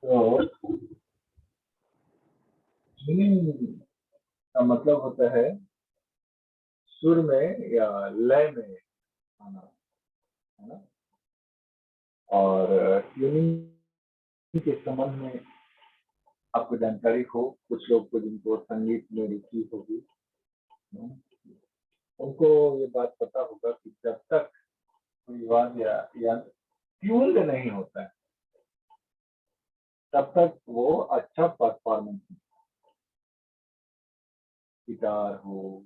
तो ट्यूनिंग का मतलब होता है सुर में या लय में आना, है ना। और ट्यूनिंग के संबंध में आपको जानकारी हो, कुछ लोग को जिनको संगीत में रुचि होगी, उनको ये बात पता होगा कि जब तक कोई वाद्य या ट्यून्ड नहीं होता है, तब तक वो अच्छा परफॉर्मेंस, गिटार हो,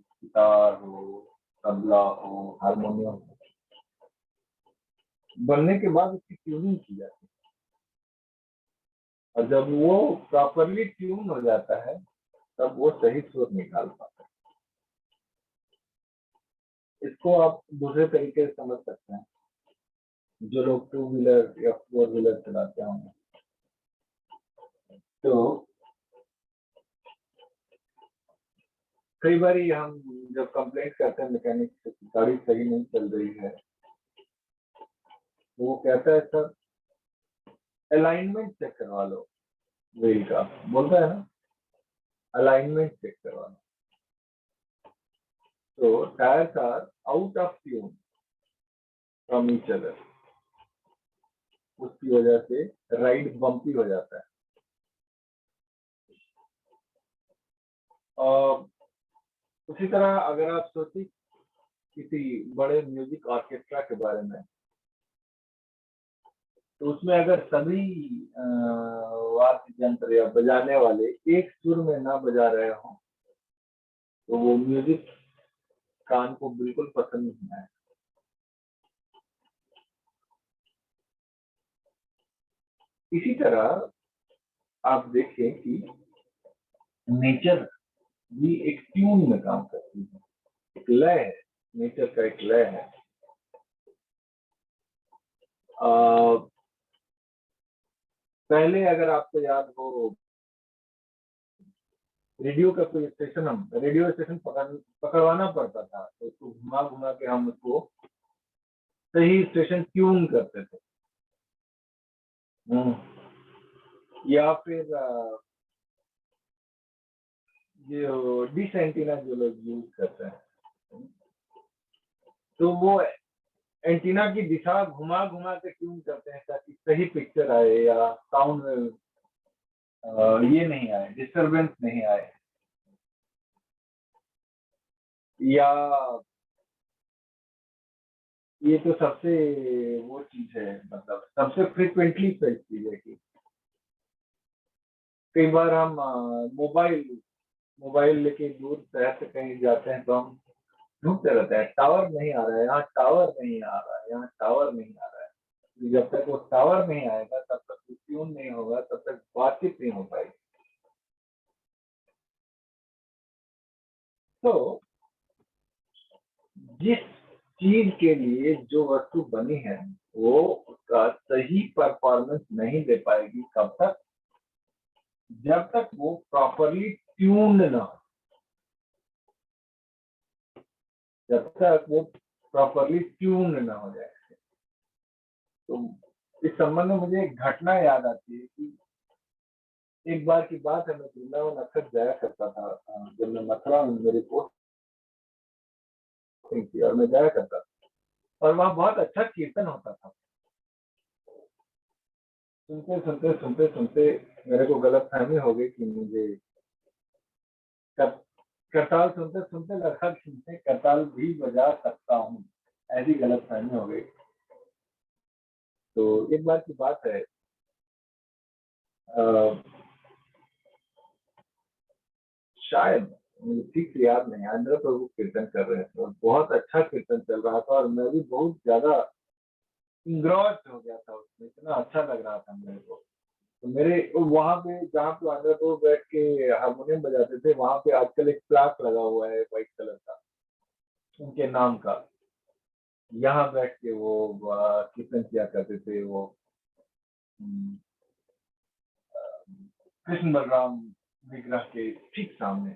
तबला हो, हारमोनियम हो, बनने के बाद उसकी ट्यूनिंग की जाती है। और जब वो प्रॉपरली ट्यून हो जाता है, तब वो सही सुर निकाल पाता है। इसको आप दूसरे तरीके से समझ सकते हैं। जो लोग टू व्हीलर या फोर व्हीलर चलाते होंगे, तो कई बार हम जब कंप्लेंट करते हैं मैकेनिक से कि गाड़ी सही नहीं चल रही है, तो वो कहता है सर अलाइनमेंट चेक करवा लो, व्हील का बोलता है ना, अलाइनमेंट चेक करवा लो। तो tyres are out of tune from each other, उसकी वजह से राइड बम्पी हो जाता है। और उसी तरह अगर आप सोचिए किसी बड़े म्यूजिक ऑर्केस्ट्रा के बारे में, तो उसमें अगर सभी वाद्य यंत्र या बजाने वाले एक सुर में ना बजा रहे हों, तो वो म्यूजिक कान को बिल्कुल पसंद नहीं आए। इसी तरह आप देखें कि नेचर भी एक ट्यून में काम करती है, एक लय है, नेचर का एक लय है। पहले अगर आपको याद हो, रेडियो का कोई स्टेशन, हम रेडियो स्टेशन पकड़वाना पड़ता था, तो उसको घुमा घुमा के हम उसको सही स्टेशन ट्यून करते थे। या फिर जो डिश एंटीना जो लोग यूज करते हैं, तो वो एंटीना की दिशा घुमा घुमा के ट्यून करते हैं ताकि सही पिक्चर आए या साउंड में ये नहीं आए, डिस्टरबेंस नहीं आए। या ये तो सबसे वो चीज है, मतलब सबसे फ्रिक्वेंटली फेल्ड चीज है कि कई बार हम मोबाइल मोबाइल लेके दूर शहर से कहीं जाते हैं, तो हम ढूंढते रहते हैं टावर नहीं आ रहा है, यहाँ टावर नहीं आ रहा है, यहाँ टावर नहीं आ रहा है। जब तक वो टावर नहीं आएगा, तब तक ट्यून नहीं होगा, तब तक बातचीत नहीं हो पाएगी। तो जिस चीज के लिए जो वस्तु बनी है, वो उसका सही परफॉर्मेंस नहीं दे पाएगी कब तक, जब तक वो प्रॉपरली ट्यून्ड ना हो, जब तक वो प्रॉपरली ट्यून्ड ना हो जाए। तो इस संबंध में मुझे एक घटना याद आती है कि एक बार की बात है, मैं वृंदावन अक्सर जाया करता था। जब मैं मथुरा में मेरी पोस्टिंग थी और मैं जाया करता था, और वहाँ बहुत अच्छा कीर्तन होता था। सुनते सुनते सुनते सुनते मेरे को गलत फहमी हो गई कि मुझे करताल सुनते सुनते लगा कि मैं करताल भी बजा सकता हूँ, ऐसी गलत फहमी हो गई। तो एक बार की बात है, शायद मुझे ठीक से याद नहीं, आंध्र प्रभु कीर्तन कर रहे थे और बहुत अच्छा कीर्तन चल रहा था, और मैं भी बहुत ज्यादा इंग्रॉस हो गया था उसमें, इतना अच्छा लग रहा था मेरे को। तो मेरे वहां पे जहाँ पे आंध्र प्रभु बैठ के हारमोनियम बजाते थे, वहां पे आजकल एक प्लाक लगा हुआ है व्हाइट कलर का, उनके नाम का। यहाँ बैठ के वो कीर्तन किया करते थे, वो हम्म, कृष्ण बलराम विग्रह के ठीक सामने।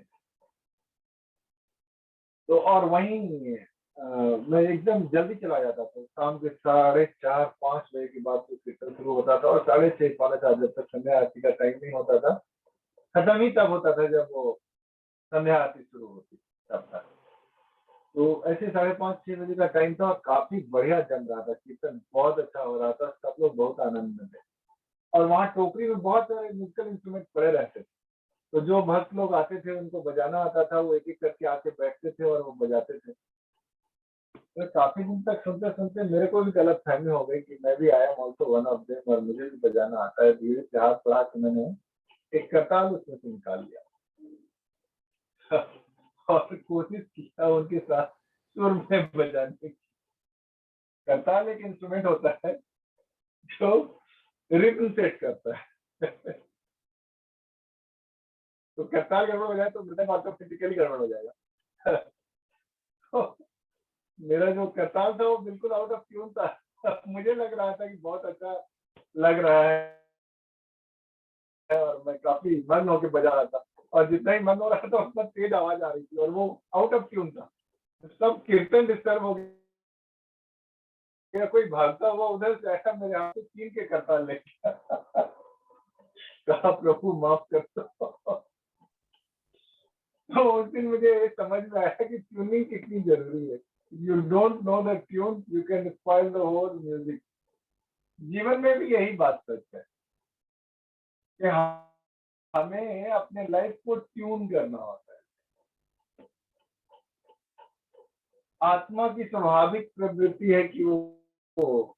तो और वहीं मैं एकदम जल्दी चला जाता था, शाम के 4:30-5 बजे के बाद तो कीर्तन शुरू होता था और 6:30-6:45 जब तक संध्या आरती का टाइम नहीं होता था, खत्म ही तब होता था जब वो संध्या आरती शुरू होती तब तक। तो ऐसे 5:30-6 बजे का टाइम था और काफी बढ़िया जम रहा था, कीर्तन बहुत अच्छा हो रहा था, सब लोग बहुत आनंद में थे। और वहाँ टोकरी में बहुत सारे म्यूजिकल इंस्ट्रूमेंट पड़े रहते थे, तो जो भक्त लोग आते थे उनको बजाना आता था, वो एक एक करके आके बैठते थे और वो बजाते थे। तो काफी दिन तक सुनते सुनते मेरे को भी गलत फहमी हो गई कि मैं भी I am also one of them और मुझे भी बजाना आता है। धीरे से हाथ बढ़ा के मैंने एक करताल उसमें से निकाल लिया और कोशिश किया उनके साथ सुर में बजाने की। करताल एक इंस्ट्रूमेंट होता है जो रिदम सेट करता है तो करताल गड़बड़ हो जाए तो मृदंग ऑटोमेटिकली गड़बड़ हो जाएगा तो मेरा जो करताल था वो बिल्कुल आउट ऑफ ट्यून था मुझे लग रहा था कि बहुत अच्छा लग रहा है और मैं काफी मग्न होकर बजा रहा था, और जितना ही मग्न हो रहा था उतना तेज आवाज आ रही थी और वो आउट ऑफ ट्यून था। सब कीर्तन डिस्टर्ब हो गया, कोई भागता हुआ उधर से आया, मेरे हाथ से छीन के करताल ले गया कहा प्रभु माफ कर दो तो उस दिन मुझे समझ में आया कि ट्यूनिंग कितनी जरूरी है। You don't know the tune you can spoil the whole music. जीवन में भी यही बात सच है कि हमें अपने लाइफ को ट्यून करना होता है। आत्मा की स्वाभाविक प्रवृत्ति है कि वो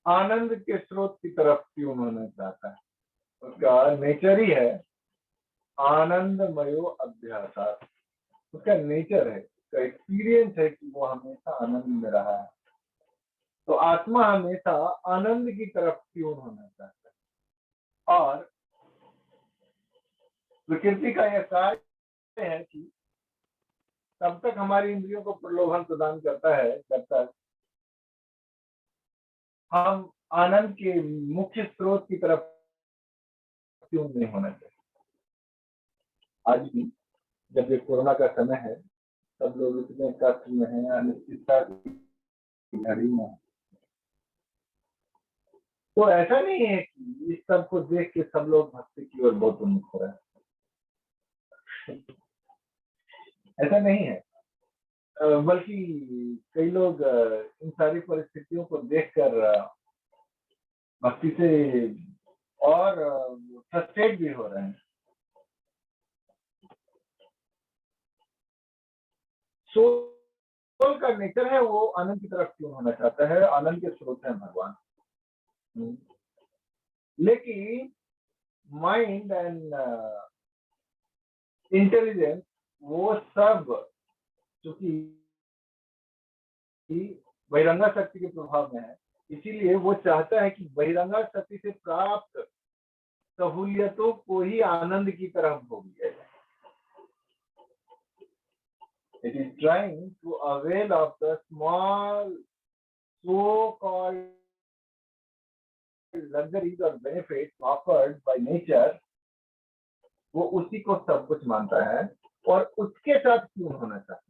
आनंद के स्रोत की तरफ ट्यून होना चाहता है, उसका नेचर ही है आनंदमयो अभ्यास, उसका नेचर है, उसका एक्सपीरियंस है कि वो हमेशा आनंद में रहा है। तो आत्मा हमेशा आनंद की तरफ ट्यून होना चाहता है और प्रकृति का यह कार्य है कि तब तक हमारी इंद्रियों को प्रलोभन प्रदान करता है जब तक हम आनंद के मुख्य स्रोत की तरफ ट्यून नहीं होना चाहिए। आज भी जब ये कोरोना का समय है, सब लोग इतने कष्ट में हैं, अनिश्चितता की घड़ी में, तो ऐसा नहीं है कि इस सब को देख के सब लोग भक्ति की ओर बहुत उन्मुख हो रहे हैं, ऐसा नहीं है। बल्कि कई लोग इन सारी परिस्थितियों को देखकर भक्ति से और फ्रस्ट्रेट भी हो रहे हैं। सोल का नेचर है वो आनंद की तरफ क्यों होना चाहता है, आनंद के स्रोत है भगवान। लेकिन माइंड एंड इंटेलिजेंस वो सब चूंकि बहिरंगा शक्ति के प्रभाव में है, इसीलिए वो चाहता है कि बहिरंगा शक्ति से प्राप्त सहूलियतों को ही आनंद की तरफ भोग लिया जाए। It is trying to avail of the small so-called luxuries or benefits offered by nature, वो उसी को सब कुछ मानता है और उसके साथ क्यों होना चाहता है।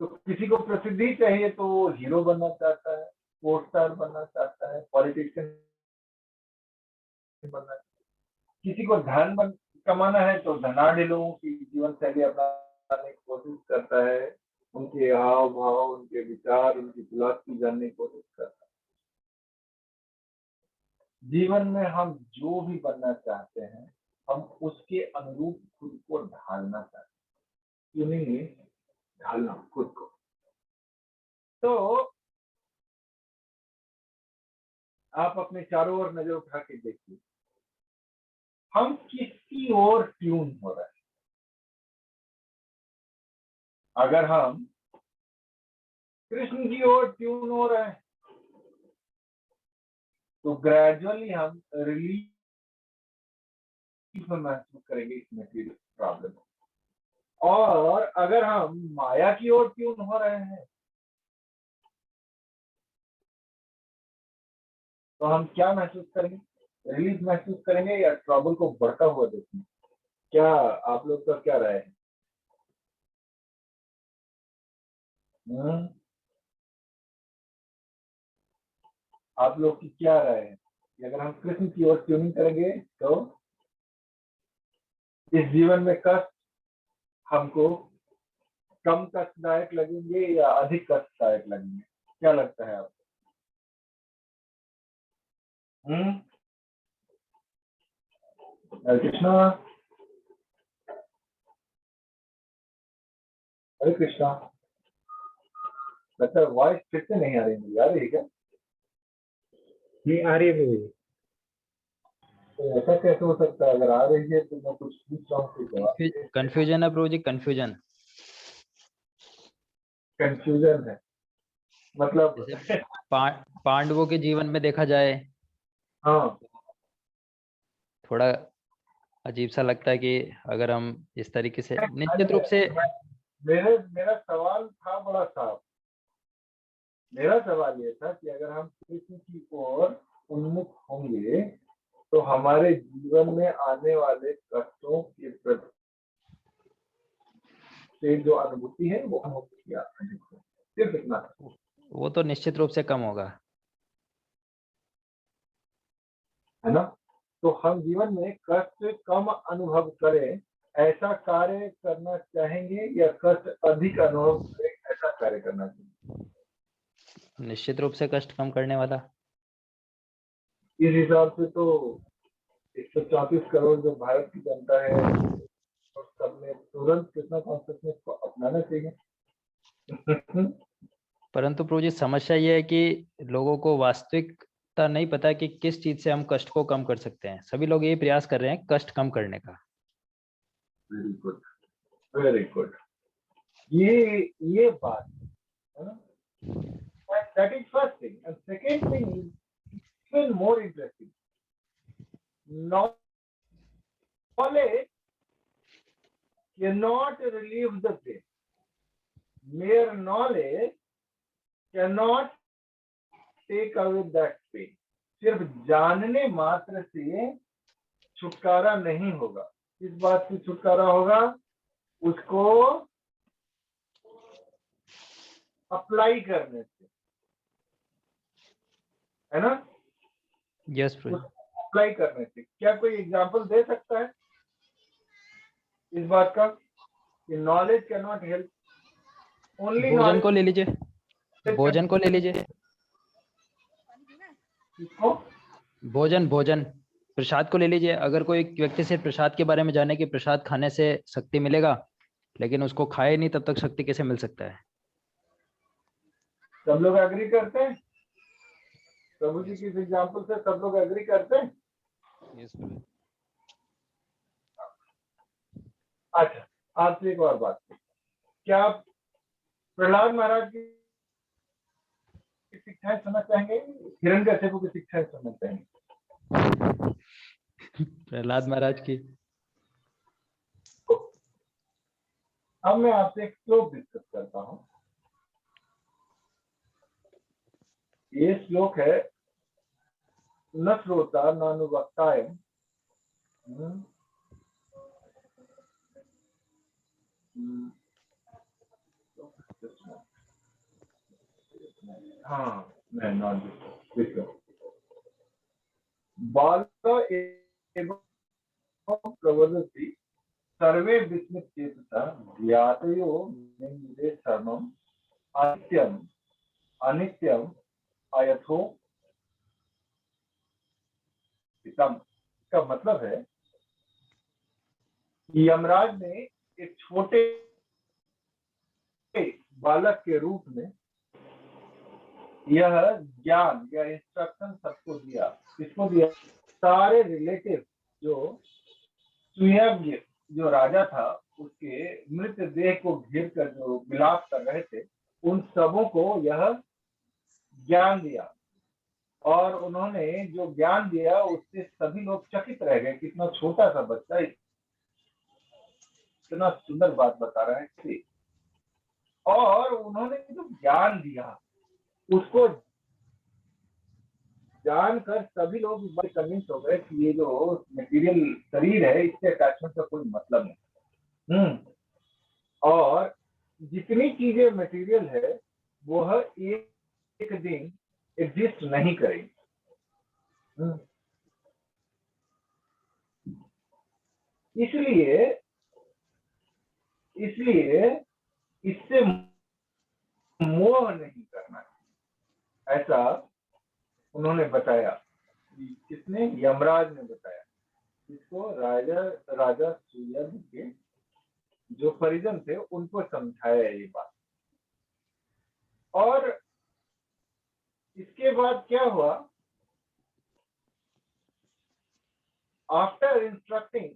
तो किसी को प्रसिद्धि चाहिए तो वो हीरो बनना चाहता है, स्पोर्ट्स स्टार बनना चाहता है, पॉलिटिशियन बनना, किसी को धन कमाना है तो धनाढ़ लोगों की जीवन शैली अपनाने की कोशिश करता है, उनके हाव भाव, उनके विचार, उनकी फिलॉसफी जानने की कोशिश करता है। जीवन में हम जो भी बनना चाहते हैं, हम उसके अनुरूप खुद को ढालना चाहते हैं, क्यों नहीं ढालना खुद को। तो आप अपने चारों ओर नजर उठा के देखिए, हम किसकी ओर ट्यून हो रहे हैं। अगर हम कृष्ण की ओर ट्यून हो रहे हैं तो ग्रेजुअली हम रिलीफ महसूस करेंगे इस मटेरियल प्रॉब्लम। और अगर हम माया की ओर ट्यून हो रहे हैं तो हम क्या महसूस करेंगे, रिलीफ महसूस करेंगे या ट्रबल को बढ़ता हुआ देखेंगे। क्या आप लोग का क्या राय है? हम्म, आप लोग की क्या राय है कि अगर हम कृष्ण की ओर ट्यूनिंग करेंगे तो इस जीवन में कष्ट हमको कम कष्टदायक लगेंगे या अधिक कष्टदायक लगेंगे? क्या लगता है आपको? हम्म, हरे कृष्णा। हरे कृष्णा। लगता है वॉइस फिर से नहीं आ रही, मुझे आ रही है क्या? नहीं आ रही है प्रभु। तो ऐसा कैसे हो सकता है? अगर आ रही है तो मैं कुछ पूछ रहा हूँ फिर जवाब दे। कंफ्यूजन है प्रभु जी, कंफ्यूजन। कंफ्यूजन है मतलब? जैसे पांडवों के जीवन में देखा जाए, हाँ, थोड़ा अजीब सा लगता है कि अगर हम इस तरीके से निश्चित रूप से। मेरा सवाल था बड़ा साफ। मेरा सवाल ये था कि अगर हम कृष्ण की ओर उन्मुख होंगे तो हमारे जीवन में आने वाले कष्टों के प्रति से जो अनुभूति है वो अनुभूति अधिक हो। सिर्फ इतना था। वो तो निश्चित रूप से कम होगा, है ना? तो हम जीवन में कष्ट कम अनुभव करें ऐसा कार्य करना चाहेंगे या कष्ट अधिक अनुभव करें ऐसा कार्य करना चाहिए? निश्चित रूप से कष्ट कम करने वाला। इस हिसाब से तो 134 करोड़ जो भारत की जनता है और सबने तुरंत कृष्णा कॉन्शियसनेस को अपनाना चाहिए। परंतु प्रभु जी समस्या ये है कि लोगों को वास्तविकता नहीं पता कि किस चीज से हम कष्ट को कम कर सकते हैं। सभी लोग ये प्रयास कर रहे हैं कष्ट कम करने का। Very good, very good. ये बात है ना? That is first thing. And second thing is even more interesting. Knowledge cannot relieve the pain. Mere knowledge cannot take away that pain. सिर्फ जानने मात्र से छुटकारा नहीं होगा। इस बात से छुटकारा होगा उसको अप्लाई करने से, है ना? यस प्रभु। अप्लाई करने से क्या कोई एग्जांपल दे सकता है इस बात का कि knowledge can not help? Only भोजन को नॉलेज। ले लीजिए, भोजन को ले लीजिए। किसको? भोजन भोजन प्रसाद को ले लीजिए। अगर कोई व्यक्ति से प्रसाद के बारे में जाने कि प्रसाद खाने से शक्ति मिलेगा, लेकिन उसको खाए नहीं, तब तक शक्ति कैसे मिल सकता है? सब लोग एग्री करते हैं? प्रभु जी की एग्जांपल से सब लोग एग्री करते हैं? यस प्रभु। अच्छा, आपसे एक और बात, क्या आप प्रहलाद महाराज की शिक्षाएं सुनना चाहेंगे? हिरण्यकशिपु की शिक्षाएं सुनना चाहेंगे? प्रहलाद महाराज की। अब मैं आपसे एक श्लोक डिस्कस करता हूं। ये श्लोक है न श्रोता नानुवक्ताय। हाँ, मैं नॉट विश्व बाल एवं प्रवदति सर्वे विस्मित चेतसा ज्ञातयो निंदे सर्वम अनित्यम अनित्यम अयथो पितम। इसका मतलब है कि यमराज ने एक छोटे बालक के रूप में यह ज्ञान या इंस्ट्रक्शन सबको दिया। किसको दिया? सारे रिलेटिव जो सुयज्ञ जो राजा था उसके मृत देह को घेर कर जो विलाप कर रहे थे, उन सबों को यह ज्ञान दिया। और उन्होंने जो ज्ञान दिया उससे सभी लोग चकित रह गए। कितना छोटा सा बच्चा इतना सुंदर बात बता रहा है। और उन्होंने जो ज्ञान दिया उसको जानकर सभी लोग इस बात कन्विंस हो गए कि ये जो मटेरियल शरीर है इससे अटैचमेंट का कोई मतलब नहीं। और जितनी चीजें मटेरियल है वह एक दिन एग्जिस्ट नहीं करेगी। इसलिए इसलिए इससे मोह नहीं करना है, ऐसा उन्होंने बताया। किसने? यमराज ने बताया। इसको राजा सुयद के जो परिजन थे उनको समझाया ये बात। और इसके बाद क्या हुआ? आफ्टर इंस्ट्रक्टिंग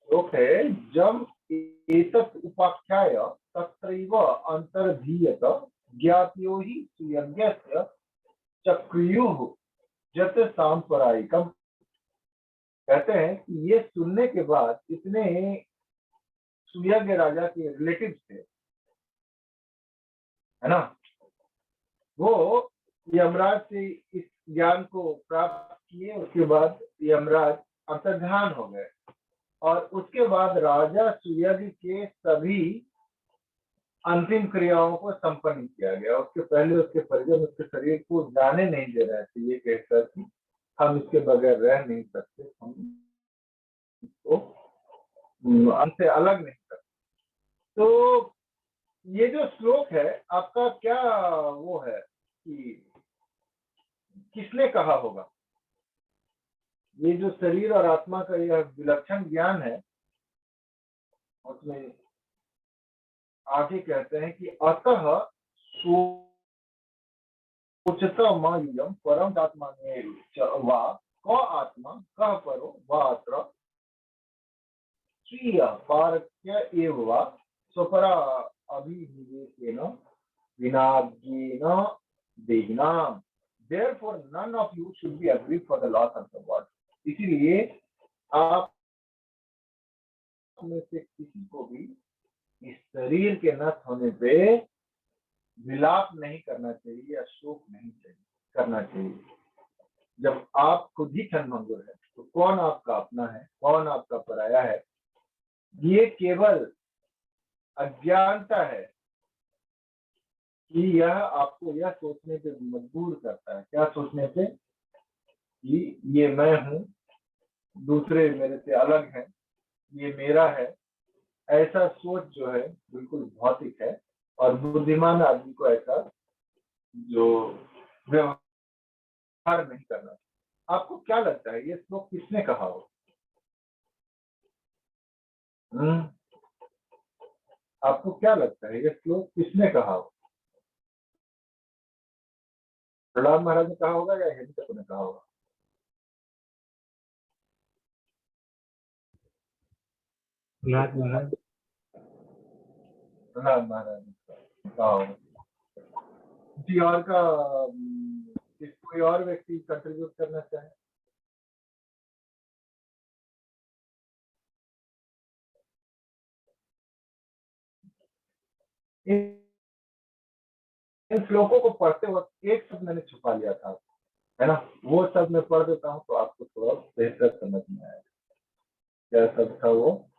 श्लोक है, जब एतत् उपाख्याय तत्रैव अंतर्धीयत ज्ञात्यो हि सुयज्ञस्य चक्रुयुः जत सांपरायिकम। कहते हैं कि ये सुनने के बाद इतने सुयज्ञ राजा के रिलेटिव्स थे, है ना, वो यमराज से इस ज्ञान को प्राप्त किए। उसके बाद यमराज अंतर्ध्यान हो गए और उसके बाद राजा सुयज्ञ के सभी अंतिम क्रियाओं को संपन्न किया गया। उसके पहले उसके परिजन उसके शरीर को जाने नहीं दे रहे थे, ये कहकर कि हम इसके बगैर रह नहीं सकते, हम इसको हमसे अलग नहीं सकते। तो ये जो श्लोक है आपका क्या वो है कि किसने कहा होगा? ये जो शरीर और आत्मा का यह विलक्षण ज्ञान है, उसमें आगे कहते हैं कि अतः सोचतमयम् परम आत्मने वा क आत्मा कः परो वा अत्र स्वीय पारक्य एव वा स्वपरा अभिनिवेशेन विनाज्ञेन देहिनाम्। Therefore, none of you should be aggrieved for the loss of the body. इसीलिए आप में से किसी को भी इस शरीर के नष्ट होने पे विलाप नहीं करना चाहिए या शोक नहीं करना चाहिए। जब आप खुद ही क्षणभंगुर है तो कौन आपका अपना है, कौन आपका पराया है? ये केवल अज्ञानता है कि यह आपको यह सोचने पे मजबूर करता है। क्या सोचने पे? कि ये मैं हूं, दूसरे मेरे से अलग हैं, ये मेरा है। ऐसा सोच जो है बिल्कुल भौतिक है और बुद्धिमान आदमी को ऐसा जो व्यवहार नहीं करना। आपको क्या लगता है ये श्लोक किसने कहा हो? आपको क्या लगता है ये श्लोक किसने कहा हो? प्रहलाद महाराज ने कहा होगा या हिरण्यकश्यप ने कहा होगा? प्रहलाद महाराज। प्रहलाद महाराज ने कहा होगा। किसी और का कोई और व्यक्ति कंट्रीब्यूट करना चाहे? इन श्लोकों को पढ़ते वक्त एक शब्द मैंने छुपा लिया था, है ना, वो शब्द मैं पढ़ देता हूँ तो आपको थोड़ा बेहतर समझ में आएगा। क्या शब्द था वो?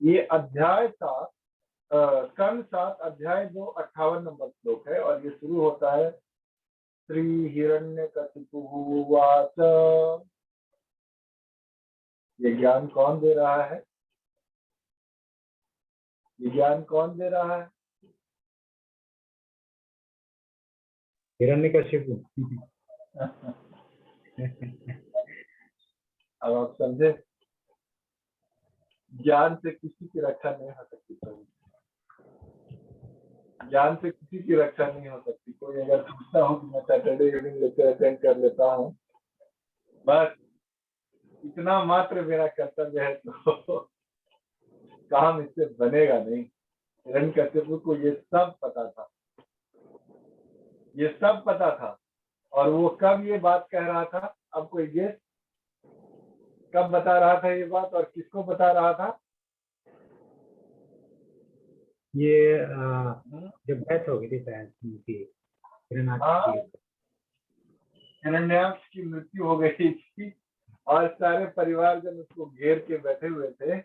ये अध्याय 7 स्कंद 7 अध्याय 2 58 नंबर श्लोक है और ये शुरू होता है श्री हिरण्यकशिपुर्वाच। ये ज्ञान कौन दे रहा है? ये ज्ञान कौन दे रहा है? हिरण्यकशिपु। अब आप समझे, ज्ञान से किसी की रक्षा नहीं हो सकती। ज्ञान से किसी की रक्षा नहीं हो सकती। कोई अगर सोचता हो कि मैं सैटरडे इवनिंग लेक्चर अटेंड कर लेता हूँ, बस इतना मात्र मेरा कर्तव्य है, तो काम इससे बनेगा नहीं। हिरण्यकशिपु को ये सब पता था, ये सब पता था। और वो कब ये बात कह रहा था? अब कोई गेस कब बता रहा था ये बात और किसको बता रहा था? ये जब डेथ हो गई थी शायद उनकी, हिरण्याक्ष की। हिरण्याक्ष की मृत्यु हो गई थी और सारे परिवारजन उसको घेर के बैठे हुए थे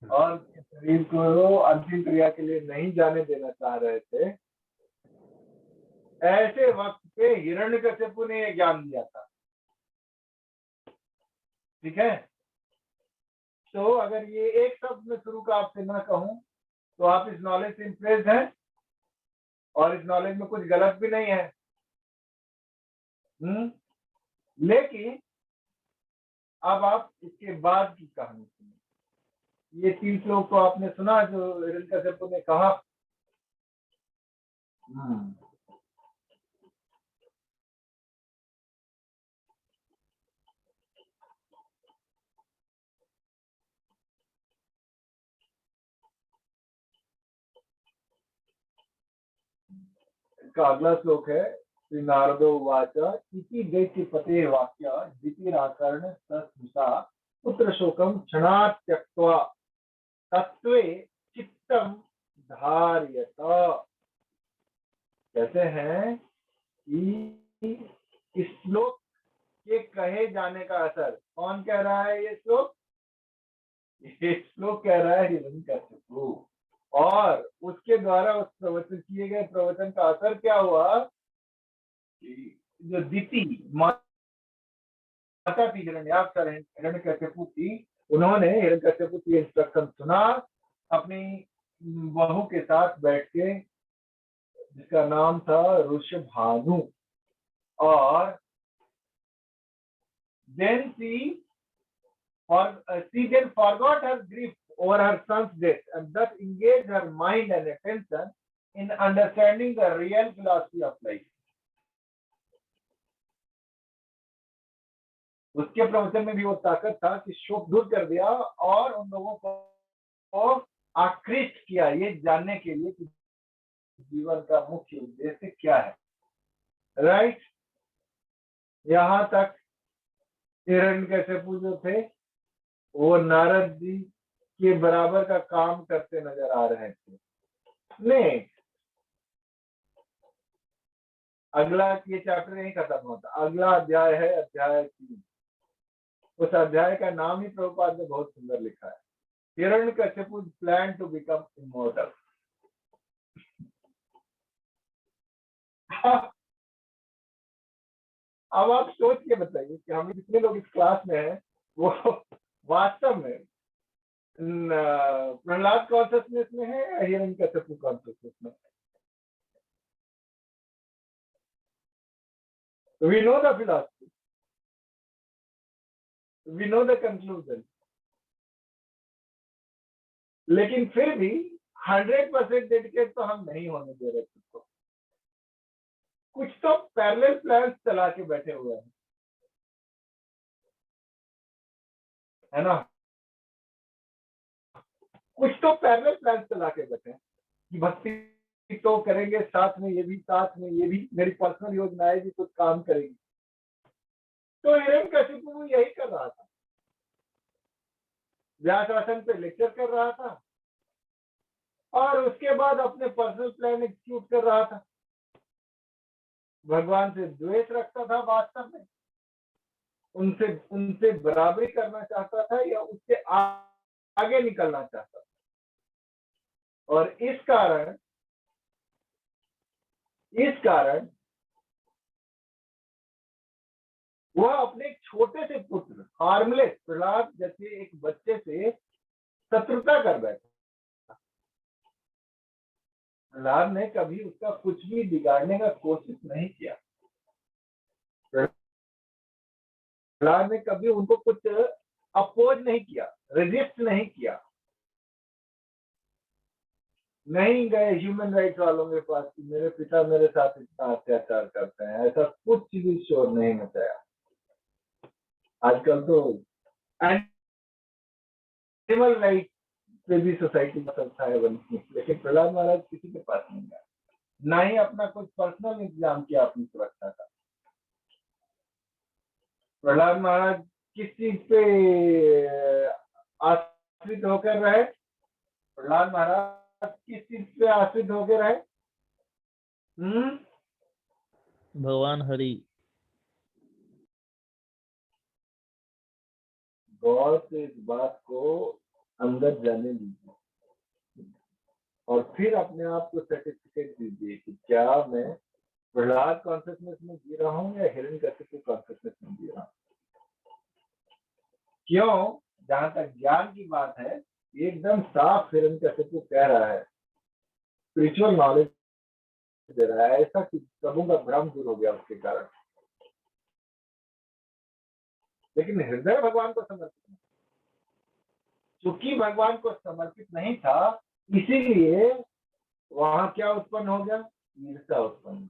और उसके शरीर को अंतिम क्रिया के लिए नहीं जाने देना चाह रहे थे। ऐसे वक्त पे हिरण्यकशिपु ने ये ज्ञान दिया था। ठीक है, तो अगर ये एक शब्द में शुरू का आपसे ना कहूं तो आप इस नॉलेज से इम्प्रेस्ड हैं और इस नॉलेज में कुछ गलत भी नहीं है। लेकिन अब आप इसके बाद की कहानी सुनिए। ये 3 श्लोक तो आपने सुना जो हिरण्यकशिपु ने कहा। इसका अगला श्लोक है श्री नारदो उवाच इति दैत्यपते वाक्य द्वितीराकर्ण सस्मिता पुत्र शोकम क्षणात् त्यक्त्वा तत्वे चित्तम धार्यत। कहते हैं कि इस श्लोक के कहे जाने का असर कौन कह रहा है? ये श्लोक कह रहा है हिरण्यकशिपु और उसके द्वारा उस प्रवचन किए गए प्रवचन का असर क्या हुआ कि जो दीति माता थी हिरण्यकशिपु की, उन्होंने हिरण्यकशिपु की इंस्ट्रक्शन सुना अपनी बहू के साथ बैठ के जिसका नाम था ऋषभानु और then she then forgot her grief over her son's death and thus engaged her mind and attention in understanding the real philosophy of life. उसके प्रवचन में भी वो ताकत था कि शोक दूर कर दिया और उन लोगों को आकृष्ट किया ये जानने के लिए कि जीवन का मुख्य उद्देश्य क्या है। राइट, यहां तक हिरण्यकशिपु जो थे वो नारद जी के बराबर का काम करते नजर आ रहे थे। नहीं, अगला ये चैप्टर नहीं खत्म होता, अगला अध्याय है अध्याय 3। उस अध्याय का नाम ही प्रभुपाद ने बहुत सुंदर लिखा है, Hiranyakashipu plan to become immortal. अब आप सोच के बताइए कि हम जितने लोग इस क्लास में हैं वो वास्तव में प्रहलाद कॉन्शियसनेस में है या हिरण्यकशिपु कॉन्शियसनेस में? We know the philosophy, we know the conclusion, लेकिन फिर भी 100% डेडिकेट तो हम नहीं होने दे रहे खुद को। कुछ तो पैरेलल प्लान्स चला के बैठे हुए हैं, है ना? कुछ तो पैरेलल प्लान्स चला के बैठे हैं कि भक्ति तो करेंगे, साथ में ये भी, साथ में ये भी, मेरी पर्सनल योजनाएं भी कुछ काम करेगी। तो हिरण्यकशिपु यही कर रहा था, व्यास आसन पे लेक्चर कर रहा था और उसके बाद अपने पर्सनल प्लान एग्जीक्यूट कर रहा था। भगवान से द्वेष रखता था, वास्तव में उनसे बराबरी करना चाहता था या उससे आगे निकलना चाहता था। और इस कारण वह अपने एक छोटे से पुत्र हार्मलेस प्रहलाद जैसे एक बच्चे से शत्रुता कर बैठा। प्रहलाद ने कभी उसका कुछ भी बिगाड़ने का कोशिश नहीं किया। प्रहलाद ने कभी उनको कुछ अपोज नहीं किया, रेजिस्ट नहीं किया। नहीं गए ह्यूमन राइट्स वालों के पास कि मेरे पिता मेरे साथ इतना अत्याचार करते हैं, ऐसा कुछ भी शोर नहीं मचाया। आजकल तो एनिमल राइट पे भी सोसाइटी में संस्थाएं बनती, लेकिन प्रहलाद महाराज किसी के पास नहीं गया, ना ही अपना कुछ पर्सनल इंतजाम किया अपनी सुरक्षा का। प्रहलाद महाराज किस चीज पे आश्रित होकर रहे? प्रहलाद महाराज किस चीज पे आश्रित होकर रहे? भगवान हरि। गौर से इस बात को अंदर जाने दीजिए और फिर अपने आप को सर्टिफिकेट दीजिए कि क्या मैं प्रहलाद कॉन्शियसनेस में जी रहा हूँ या हिरण्यकशिपु कॉन्शियसनेस में जी रहा हूँ। क्यों? जहां तक ज्ञान की बात है, एकदम साफ हिरण्यकशिपु कह रहा है, स्पिरिचुअल नॉलेज दे रहा है ऐसा कि सबों का भ्रम दूर हो गया उसके कारण। लेकिन हृदय भगवान को समर्पित नहीं, चूंकि भगवान को समर्पित नहीं था, इसीलिए वहां क्या उत्पन्न हो गया? ईर्ष्या उत्पन्न।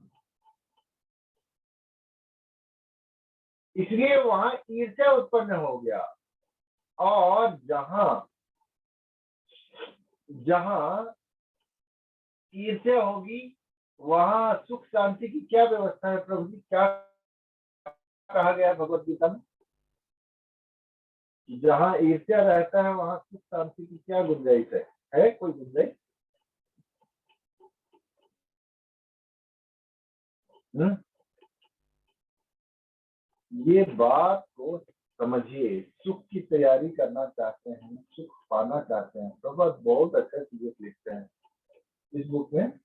इसलिए वहां ईर्ष्या उत्पन्न हो गया। और जहां जहां ईर्ष्या होगी वहां सुख शांति की क्या व्यवस्था है? प्रभु जी, क्या कहा गया भगवत गीता में? जहां ईर्ष्या रहता है वहां सुख शांति की क्या गुंजाइश है कोई गुंजाइश? ये बात को समझिए। सुख की तैयारी करना चाहते हैं, सुख पाना चाहते हैं, तो बहुत अच्छा चीजें लिखते हैं इस बुक में,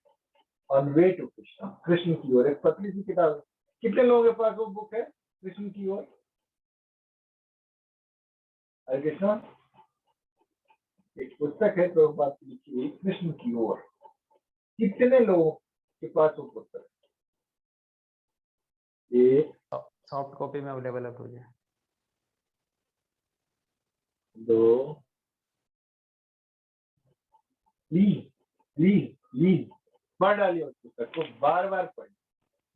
on way to Krishna, Krishna की ओर। एक पतली सी किताब। कितने लोगों के पास वो बुक है, कृष्ण की ओर? हरे कृष्ण। एक पुस्तक है प्रभुपाद की लिखी हुई, कृष्ण की ओर। कितने लोगों के पास वो पुस्तक? एक, सॉफ्ट कॉपी में अवेलेबल है मुझे। 2, प्लीज पढ़ डालिए उस पुस्तक को, बार बार पढ़िए,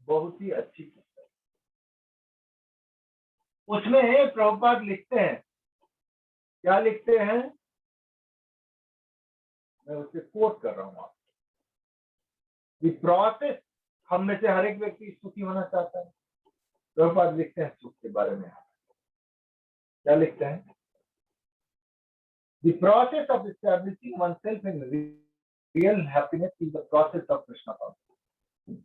बहुत ही अच्छी पुस्तक। उसमें प्रभुपाद लिखते हैं, क्या लिखते हैं? मैं उसे कोट कर रहा हूं आप। द प्रोसेस, हम में से हर एक व्यक्ति सुखी होना चाहता है। प्रभुपाद लिखते हैं सुख के बारे में, क्या लिखते हैं? The process of establishing oneself in real happiness is the process of Krishna consciousness।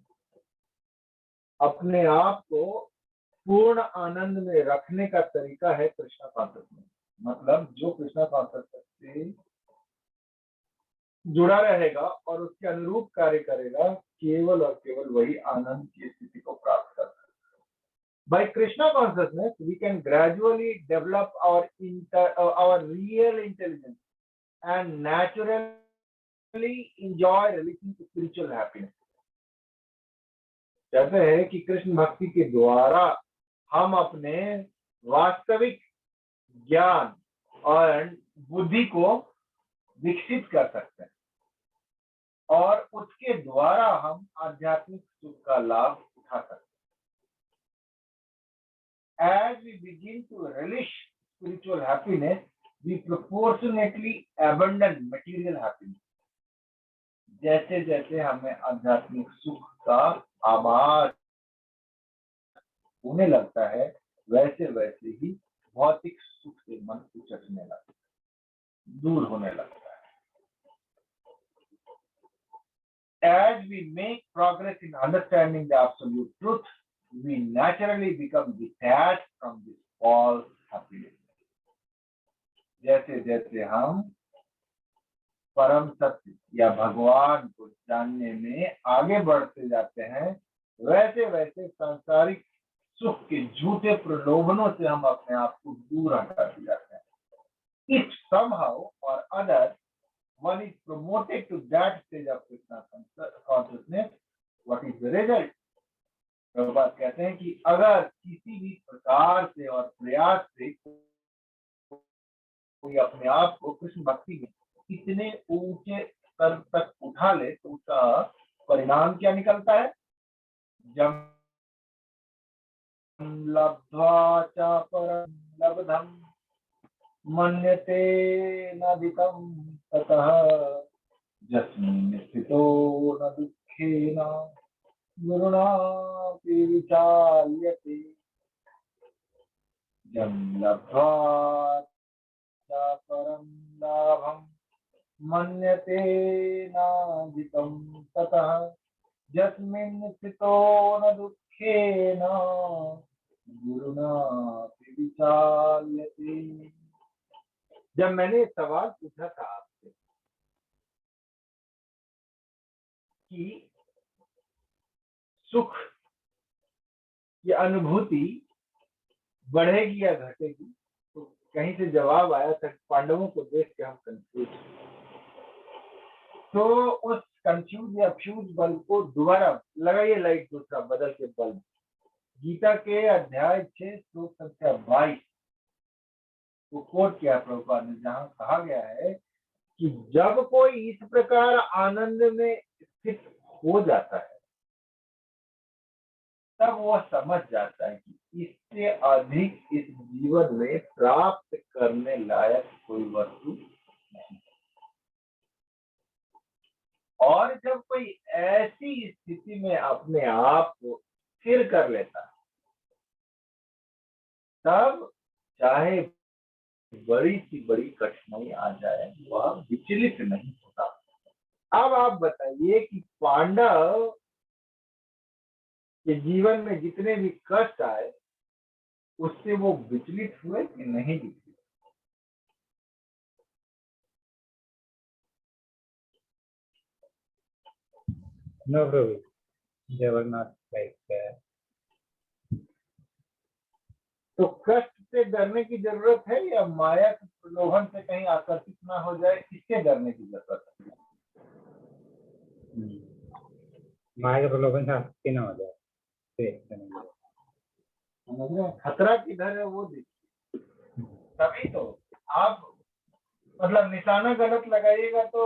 अपने आप को पूर्ण आनंद में रखने का तरीका है कृष्णा कॉन्शियसनेस। मतलब जो कृष्णा कॉन्शियसनेस से जुड़ा रहेगा और उसके अनुरूप कार्य करेगा, केवल और केवल वही आनंद की स्थिति को प्राप्त कर सकता है। By Krishna consciousness, we can gradually develop our real intelligence and naturally enjoy relating to spiritual happiness। कहते हैं कि कृष्ण भक्ति के द्वारा हम अपने वास्तविक ज्ञान और बुद्धि को विकसित कर सकते हैं और उसके द्वारा हम आध्यात्मिक सुख का लाभ उठा सकते हैं। As we begin to relish spiritual happiness, we proportionately abandon material happiness। जैसे जैसे हमें आध्यात्मिक सुख का आभास होने लगता है, वैसे वैसे ही भौतिक सुख से मन उचटने लगता है, दूर होने लगता है। As we make progress in understanding the absolute truth, we naturally become detached from this false happiness। जैसे जैसे हम परम सत्य या भगवान को जानने में आगे बढ़ते जाते हैं, वैसे वैसे सांसारिक सुख के झूठे प्रलोभनों से हम अपने आप को दूर हटाते जाते हैं। If somehow or other one is promoted to that stage of Krishna consciousness, what is the result? Prabhupada कहते हैं कि अगर किसी भी प्रकार से और प्रयास से कोई अपने आप को कृष्ण भक्ति में इतने ऊंचे स्तर तक उठा ले, तो उसका परिणाम क्या निकलता है? जब लब्ध्वा च परं लब्धं मन्यते नाधिकं ततः यस्मिन् स्थितो न दुःखेन गुरुणापि विचाल्यते। जं लब्ध्वा च परं लाभं मन्यते नाधिकं ततः यस्मिन् स्थितो न दुःखेन गुरुणापि विचाल्यते। जब मैंने सवाल पूछा था आपसे कि सुख की अनुभूति बढ़ेगी या घटेगी, तो कहीं से जवाब आया था, पांडवों को देख के हम कंफ्यूज। तो उस कंफ्यूज या फ्यूज बल्ब को दोबारा लगाइए, लाइट दूसरा बदल के बल्ब। गीता के अध्याय 6 श्लोक संख्या 22 को कोट किया प्रभुपाद ने, जहां कहा गया है कि जब कोई इस प्रकार आनंद में स्थित हो जाता है, तब वह समझ जाता है कि इससे अधिक इस जीवन में प्राप्त करने लायक कोई वस्तु नहीं। और जब कोई ऐसी स्थिति में अपने आप को स्थिर कर लेता है, तब चाहे बड़ी सी बड़ी कठिनाई आ जाए, वह विचलित नहीं होता। अब आप बताइए कि पांडव के जीवन में जितने भी कष्ट आए, उससे वो विचलित हुए कि नहीं विचलित? No, Prabhu. They were not like तो कष्ट से डरने की जरूरत है या माया के प्रलोभन से कहीं आकर्षित ना हो जाए, इससे डरने की जरूरत है? माया के प्रलोभन से आसक्ति न हो जाए। समझ रहे हैं? खतरा किधर है वो देखिए। तभी तो आप मतलब निशाना गलत लगाइएगा तो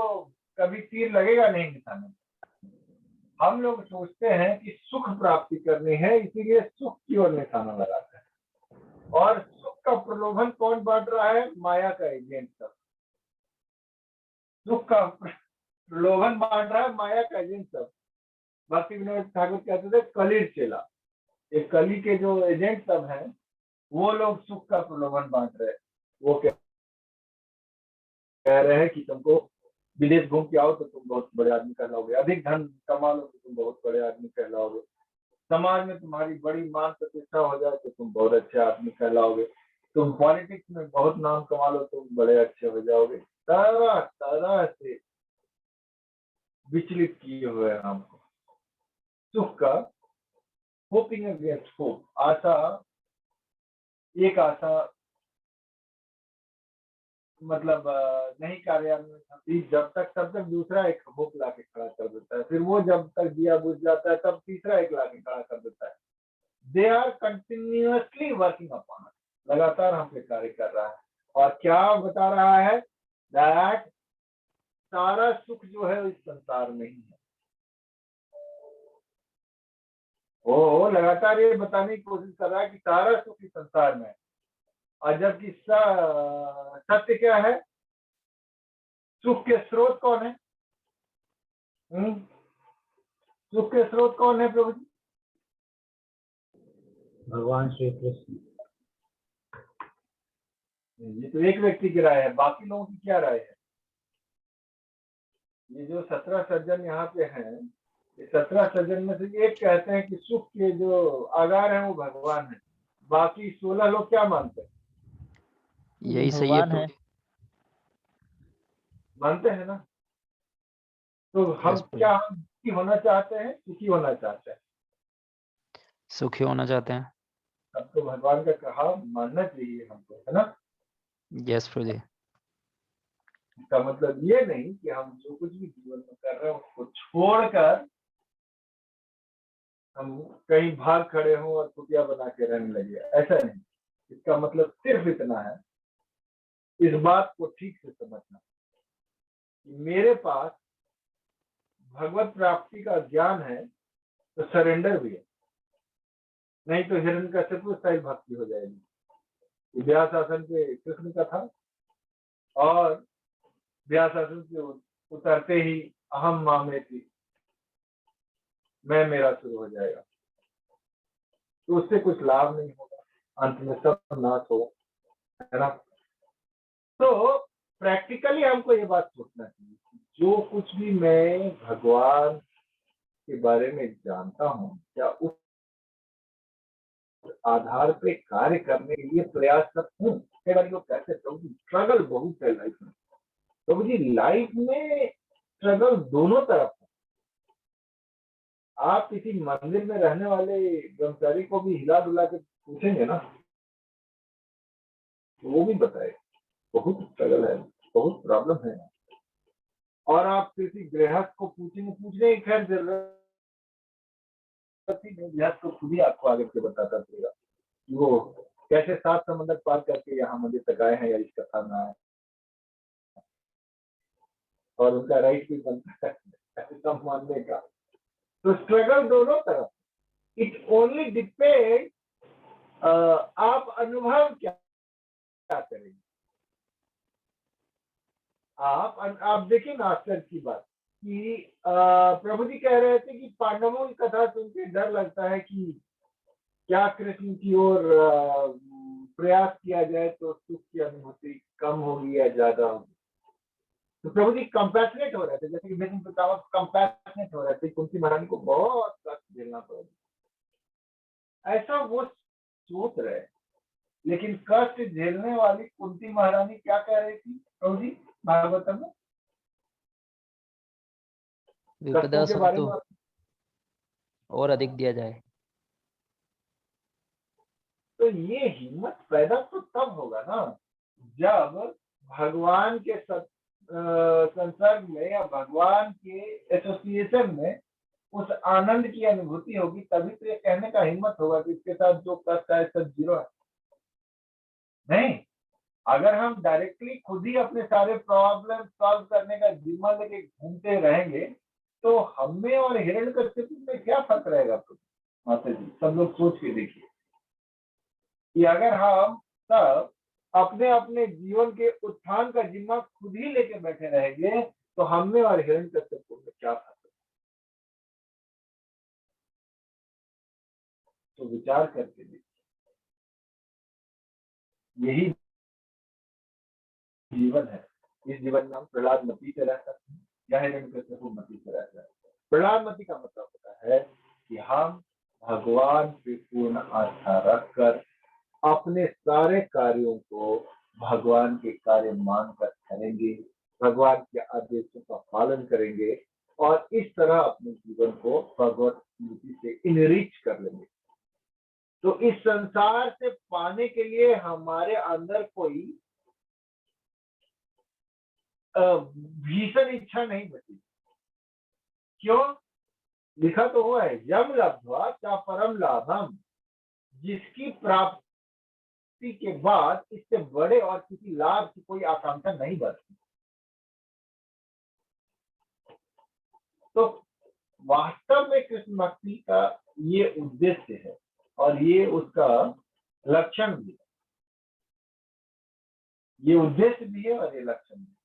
कभी तीर लगेगा नहीं निशाने। हम लोग सोचते हैं कि सुख प्राप्ति करनी है, इसीलिए सुख की ओर निशाना लगाते हैं। और सुख का प्रलोभन कौन बांट रहा है? माया का एजेंट सब। सुख का प्रलोभन बांट रहा है माया का एजेंट सब। भक्ति विनोद ठाकुर कहते थे कलीर चेला। ये कली के जो एजेंट सब हैं, वो लोग सुख का प्रलोभन बांट रहे हैं। वो कह रहे हैं कि तुमको विदेश घूम के आओ तो तुम बहुत बड़े आदमी कहलाओगे, अधिक धन कमा लो तो तुम बहुत बड़े आदमी कहलाओगे, समाज में तुम्हारी बड़ी मान प्रतिष्ठा हो जाए तो तुम बहुत अच्छे आदमी कहलाओगे, तुम पॉलिटिक्स में बहुत नाम कमा लो तुम बड़े अच्छे हो जाओगे। तरह तरह से विचलित किए हुए हैं हमको सुख का। होपिंग अगेंस्ट होप, आशा, एक आशा मतलब नहीं कार्यान्वित होती जब तक, तब तक दूसरा एक होप ला के खड़ा कर देता है, फिर वो जब तक दिया बुझ जाता है तब तीसरा एक ला के खड़ा कर देता है। They are continuously working upon us, लगातार हम पे कार्य कर रहा है। और क्या बता रहा है? दैट सारा सुख जो है इस संसार में ही है। वो लगातार ये बताने की कोशिश कर रहा है कि सारा सुख इस संसार में है। और जबकि सत्य क्या है? सुख के स्रोत कौन है? सुख के स्रोत कौन है प्रभु जी? भगवान श्री कृष्ण। ये तो एक व्यक्ति की राय है, बाकी लोगों की क्या राय है? ये जो 17 सज्जन यहाँ पे हैं, ये 17 सज्जन में से एक कहते हैं कि सुख के जो आधार है वो भगवान है, बाकी 16 लोग क्या मानते हैं? यही सही है भगवान है। मानते हैं ना? तो हम Yes, क्या हम सुखी होना चाहते हैं, सुखी होना चाहते हैं? सुखी होना चाहते हैं। अब तो भगवान का कहा मानना चाहिए हमको, है ना? यस प्रभु जी। इसका मतलब ये नहीं कि हम जो कुछ भी जीवन में कर रहे हैं उसको छोड़कर हम कहीं भाग खड़े हों और कुटिया बना के रहने लगे, ऐसा नहीं। इसका मतलब सिर्फ इतना है, इस बात को ठीक से समझना कि मेरे पास भगवत प्राप्ति का ज्ञान है तो सरेंडर भी है, नहीं तो हिरण्यकश्यप स्टाइल भक्ति हो जाएगी। व्यास आसन पे कृष्ण का था और व्यास आसन से उतरते ही अहम मामेति, मैं मेरा शुरू हो जाएगा, तो उससे कुछ लाभ नहीं होगा, अंत में सब नाश होगा, है ना? तो प्रैक्टिकली हमको ये बात सोचना चाहिए, जो कुछ भी मैं भगवान के बारे में जानता हूँ, क्या आधार पे कार्य करने के लिए प्रयासरत हूँ। कई बार लोग कहते हैं प्रभु जी स्ट्रगल बहुत है लाइफ में। प्रभु जी लाइफ में स्ट्रगल दोनों तरफ है। आप किसी मंदिर में रहने वाले ब्रह्मचारी को भी हिला डुला के पूछेंगे ना, वो भी बताए बहुत स्ट्रगल है, बहुत प्रॉब्लम है। और आप किसी गृहस्थ को पूछेंगे, पूछने की खैर जरूरत नहीं, गृहस्थ को खुद ही आपको आगे से बताता रहेगा वो कैसे 7 समंदर पार करके यहाँ मंदिर तक आए हैं या इस कथा में आए, और उनका राइट भी बनता है ऐसा मानने का। तो स्ट्रगल दोनों तरफ, इट ओनली डिपेंड आप अनुभव क्या करेंगे। आप देखिए ना आश्चर्य की बात कि प्रभु जी कह रहे थे कि पांडवों की कथा सुन के डर लगता है कि क्या कृष्ण की ओर प्रयास किया जाए तो सुख की अनुभूति कम होगी या ज्यादा होगी। तो प्रभु जी कंपैशनेट हो रहे थे, जैसे कि भीष्म पितामह कंपैशनेट हो रहे थे, कुंती महारानी को बहुत कष्ट झेलना पड़ा ऐसा वो सोच रहे। लेकिन कष्ट झेलने वाली कुंती महारानी क्या कह रही थी प्रभु जी भागवतम में? विपदा कष्टों के बारे में और अधिक दिया जाए। तो ये हिम्मत पैदा तो तब होगा ना जब भगवान के संसर्ग में या भगवान के एसोसिएशन में उस आनंद की अनुभूति होगी, तभी तो ये कहने का हिम्मत होगा कि इसके साथ जो कष्ट है सब जीरो है। नहीं, अगर हम डायरेक्टली खुद ही अपने सारे प्रॉब्लम सॉल्व करने का जिम्मा लेके घूमते रहेंगे तो हमें और हिरण्यकश्यप में क्या फर्क रहेगा? माता जी सब लोग सोच के देखिए कि अगर हम सब अपने अपने जीवन के उत्थान का जिम्मा खुद ही लेके बैठे रहेंगे तो हमें और हिरण्यकश्यप में क्या फर्क? तो विचार करके देखिए, यही जीवन है। इस जीवन में हम प्रहलाद मती से रह सकते हैं या हिरण्यकश्यप मती से रह सकते हैं। प्रहलाद मती का मतलब होता है कि हम भगवान पे पूर्ण आस्था रखकर अपने सारे कार्यों को भगवान के कार्य मानकर करेंगे, भगवान के आदेशों का पालन करेंगे और इस तरह अपने जीवन को भगवत स्मृति से इनरिच कर लेंगे। तो इस संसार से पाने के लिए हमारे अंदर कोई भीषण इच्छा नहीं बची। क्यों? लिखा तो हुआ है यम लब्ध्वा चा परम लाभम, जिसकी प्राप्ति के बाद इससे बड़े और किसी लाभ की कोई आकांक्षा नहीं बढ़ती। तो वास्तव में कृष्ण भक्ति का ये उद्देश्य है और ये उसका लक्षण भी है। ये उद्देश्य भी है और ये लक्षण भी है।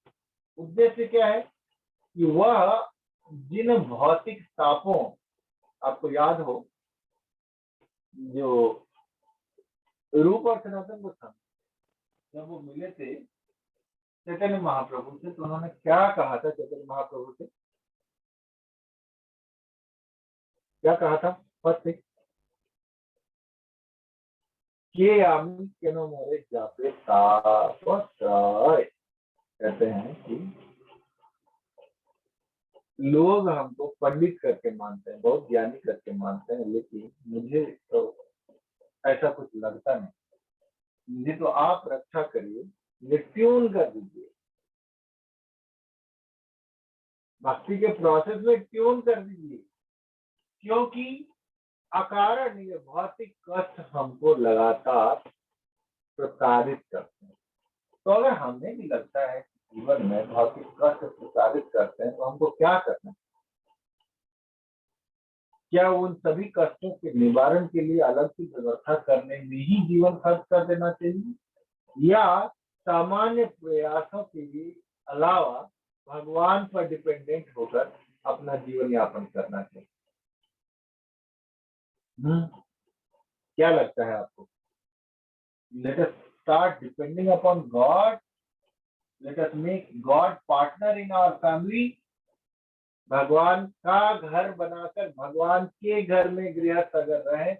उद्देश्य क्या है कि वह जिन भौतिक तापों, आपको याद हो जो रूप और सनातन गोस्वामी जब वो मिले थे चैतन्य महाप्रभु से तो उन्होंने क्या कहा था? चैतन्य महाप्रभु से क्या कहा था? फर्स्ट थिंग के आमी केनो मोरे जापे तापसाय, कहते हैं कि लोग हमको पंडित करके मानते हैं, बहुत ज्ञानी करके मानते हैं, लेकिन मुझे तो ऐसा कुछ लगता नहीं। मुझे तो आप रक्षा करिए, मुझे ट्यून कर दीजिए, भक्ति के प्रोसेस में ट्यून कर दीजिए, क्योंकि अकारण ये भौतिक कष्ट हमको लगातार प्रताड़ित करते हैं। तो अगर हमें भी लगता है कि जीवन में भौतिक कष्ट प्रताड़ित करते हैं तो हमको क्या करना है? क्या उन सभी कष्टों के निवारण के लिए अलग से व्यवस्था करने में ही जीवन खर्च कर देना चाहिए, या सामान्य प्रयासों के लिए अलावा भगवान पर डिपेंडेंट होकर अपना जीवन यापन करना चाहिए? क्या लगता है आपको? Let us start depending upon God. Let us make God partner in our family. भगवान का घर बनाकर भगवान के घर में गृहस्थ अगर रहे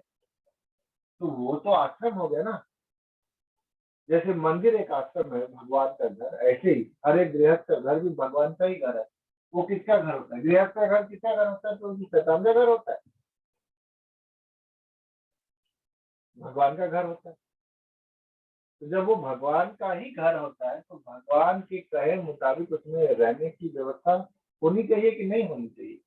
तो वो तो आश्रम हो गया ना। जैसे मंदिर एक आश्रम है, भगवान का घर, ऐसे ही हर एक गृहस्थ का घर भी भगवान का ही घर है। वो किसका घर होता है? गृहस्थ का घर किसका घर होता है? तो उनकी शैतान का घर होता है, भगवान का घर होता है। तो जब वो भगवान का ही घर होता है तो भगवान के कहे मुताबिक उसमें रहने की व्यवस्था होनी चाहिए कि नहीं होनी चाहिए?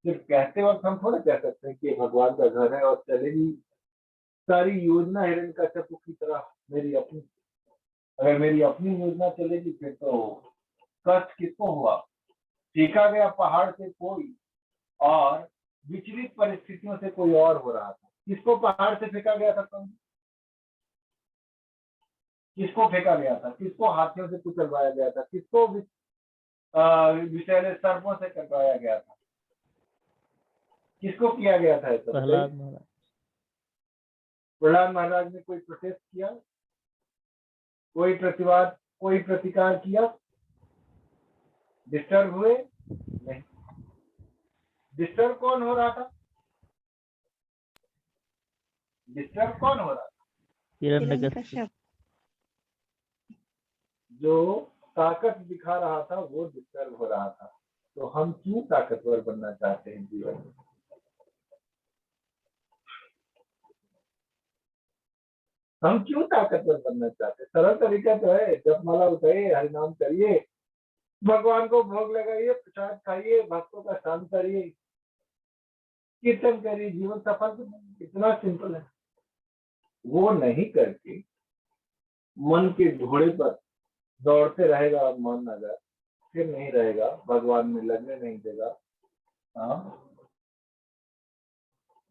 सिर्फ कहते वक्त हम थोड़ा कह सकते हैं कि ये भगवान का घर है और चलेगी सारी योजना हिरण्यकश्यप की तरह मेरी अपनी। अगर मेरी अपनी योजना चलेगी फिर तो कष्ट किसको हुआ? फेंका गया पहाड़ से कोई, और विचलित परिस्थितियों से कोई और हो रहा था। किसको पहाड़ से फेंका गया था? किसको फेंका गया था? किसको हाथियों से कुचलवाया गया था? किसको विषैले सर्पों से कटवाया गया था? किसको किया गया था ऐसा? प्रहलाद महाराज। प्रहलाद महाराज ने कोई प्रोटेस्ट किया? कोई प्रतिवाद, कोई प्रतिकार किया? डिस्टर्ब हुए? नहीं। डिस्टर्ब कौन हो रहा था? डिस्टर्ब कौन हो रहा था? हिरण्यकश्यप। जो ताकत दिखा रहा था वो डिस्टर्ब हो रहा था। तो हम क्यों ताकतवर बनना चाहते हैं जीवन में? हम क्यों ताकतवर बनना चाहते हैं? सरल तरीका तो है, जपमाला उठाइए, हरिनाम करिए, भगवान को भोग लगाइए, प्रसाद खाइए, भक्तों का शांत करिए, कीर्तन करिए, जीवन सफल। इतना सिंपल है। वो नहीं करके मन के घोड़े पर दौड़ते रहेगा मन, अगर फिर नहीं रहेगा, भगवान में लगने नहीं देगा, हाँ,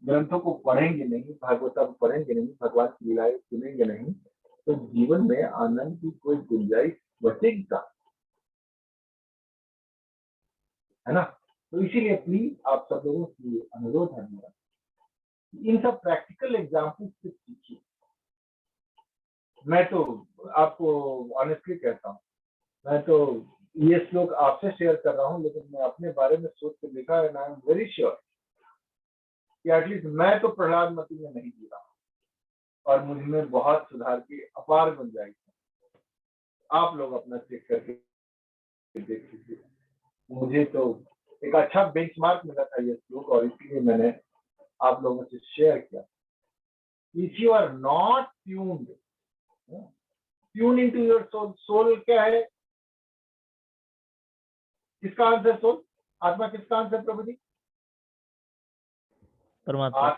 ग्रंथों को पढ़ेंगे नहीं, भागवतम पढ़ेंगे नहीं, भगवान की लीलाएं सुनेंगे नहीं, तो जीवन में आनंद की कोई गुंजाइश बचेगी कहाँ? है ना? तो इसीलिए प्लीज आप सब लोगों की अनुरोध है मेरा, इन सब प्रैक्टिकल एग्जाम्पल से सीखिए। मैं तो आपको ऑनेस्टली कहता हूँ, मैं तो ये श्लोक आपसे शेयर कर रहा हूँ, लेकिन मैं अपने बारे में सोच के देखा है, आई एम वेरी श्योर कि एटलीस्ट मैं तो प्रहलाद मती में नहीं जी रहा, और मुझ में बहुत सुधार की अपार गुंजाइश है। आप लोग अपना चेक करके देख लीजिए। मुझे तो एक अच्छा बेंचमार्क मिला था ये श्लोक, और इसलिए मैंने आप लोगों से शेयर किया। If you are not tuned, tune into your soul. Soul क्या है? किसका आंसर? सोल, आत्मा किसका आंसर प्रभु जी? परमात्मा।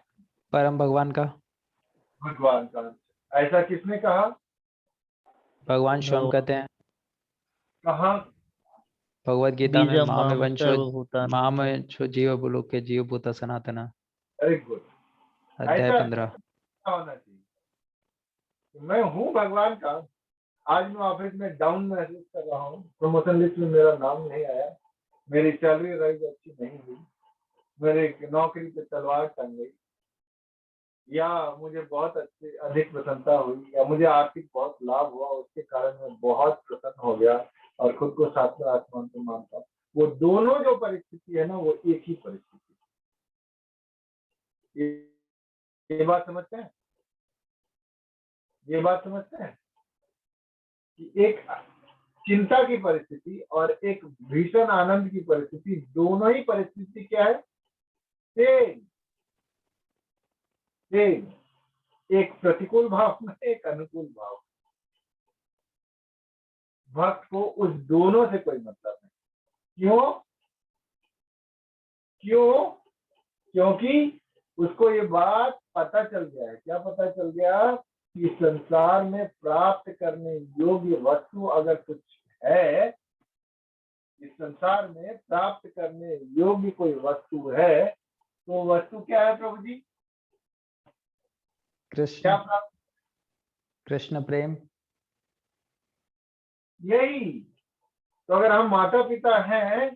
परम भगवान का। भगवान का आंसर। ऐसा किसने कहा? भगवान स्वयं कहते हैं कहा? भगवद गीता में, बीजम माम माम वंशो सर्वभूतानां। माम वंशो जीव बुलोक के जीव भूता सनातना, वेरी गुड। अध्याय ऐसा 15। होना चाहिए। मैं हूँ भगवान का। आज मैं ऑफिस में डाउन महसूस कर रहा हूँ, प्रमोशन लिस्ट में मेरा नाम नहीं आया, मेरी सैलरी राइज अच्छी नहीं हुई, मेरे नौकरी पे तलवार टंग गई, या मुझे बहुत अच्छी अधिक प्रसन्नता हुई, या मुझे आर्थिक बहुत लाभ हुआ, उसके कारण मैं बहुत प्रसन्न हो गया और खुद को सातवें आसमान पे मानता हूँ। वो दोनों जो परिस्थिति है ना, वो एक ही परिस्थिति है। ये बात समझते हैं? ये बात समझते हैं कि एक चिंता की परिस्थिति और एक भीषण आनंद की परिस्थिति, दोनों ही परिस्थिति क्या है? Same same. एक प्रतिकूल भाव में, एक अनुकूल भाव। भक्त को उस दोनों से कोई मतलब नहीं। क्यों? क्यों? क्योंकि उसको ये बात पता चल गया है। क्या पता चल गया? कि संसार में प्राप्त करने योग्य वस्तु अगर कुछ है, इस संसार में प्राप्त करने योग्य कोई वस्तु है, तो वस्तु क्या है प्रभु जी? कृष्ण। क्या प्राप्त? कृष्ण प्रेम। यही। तो अगर हम माता पिता हैं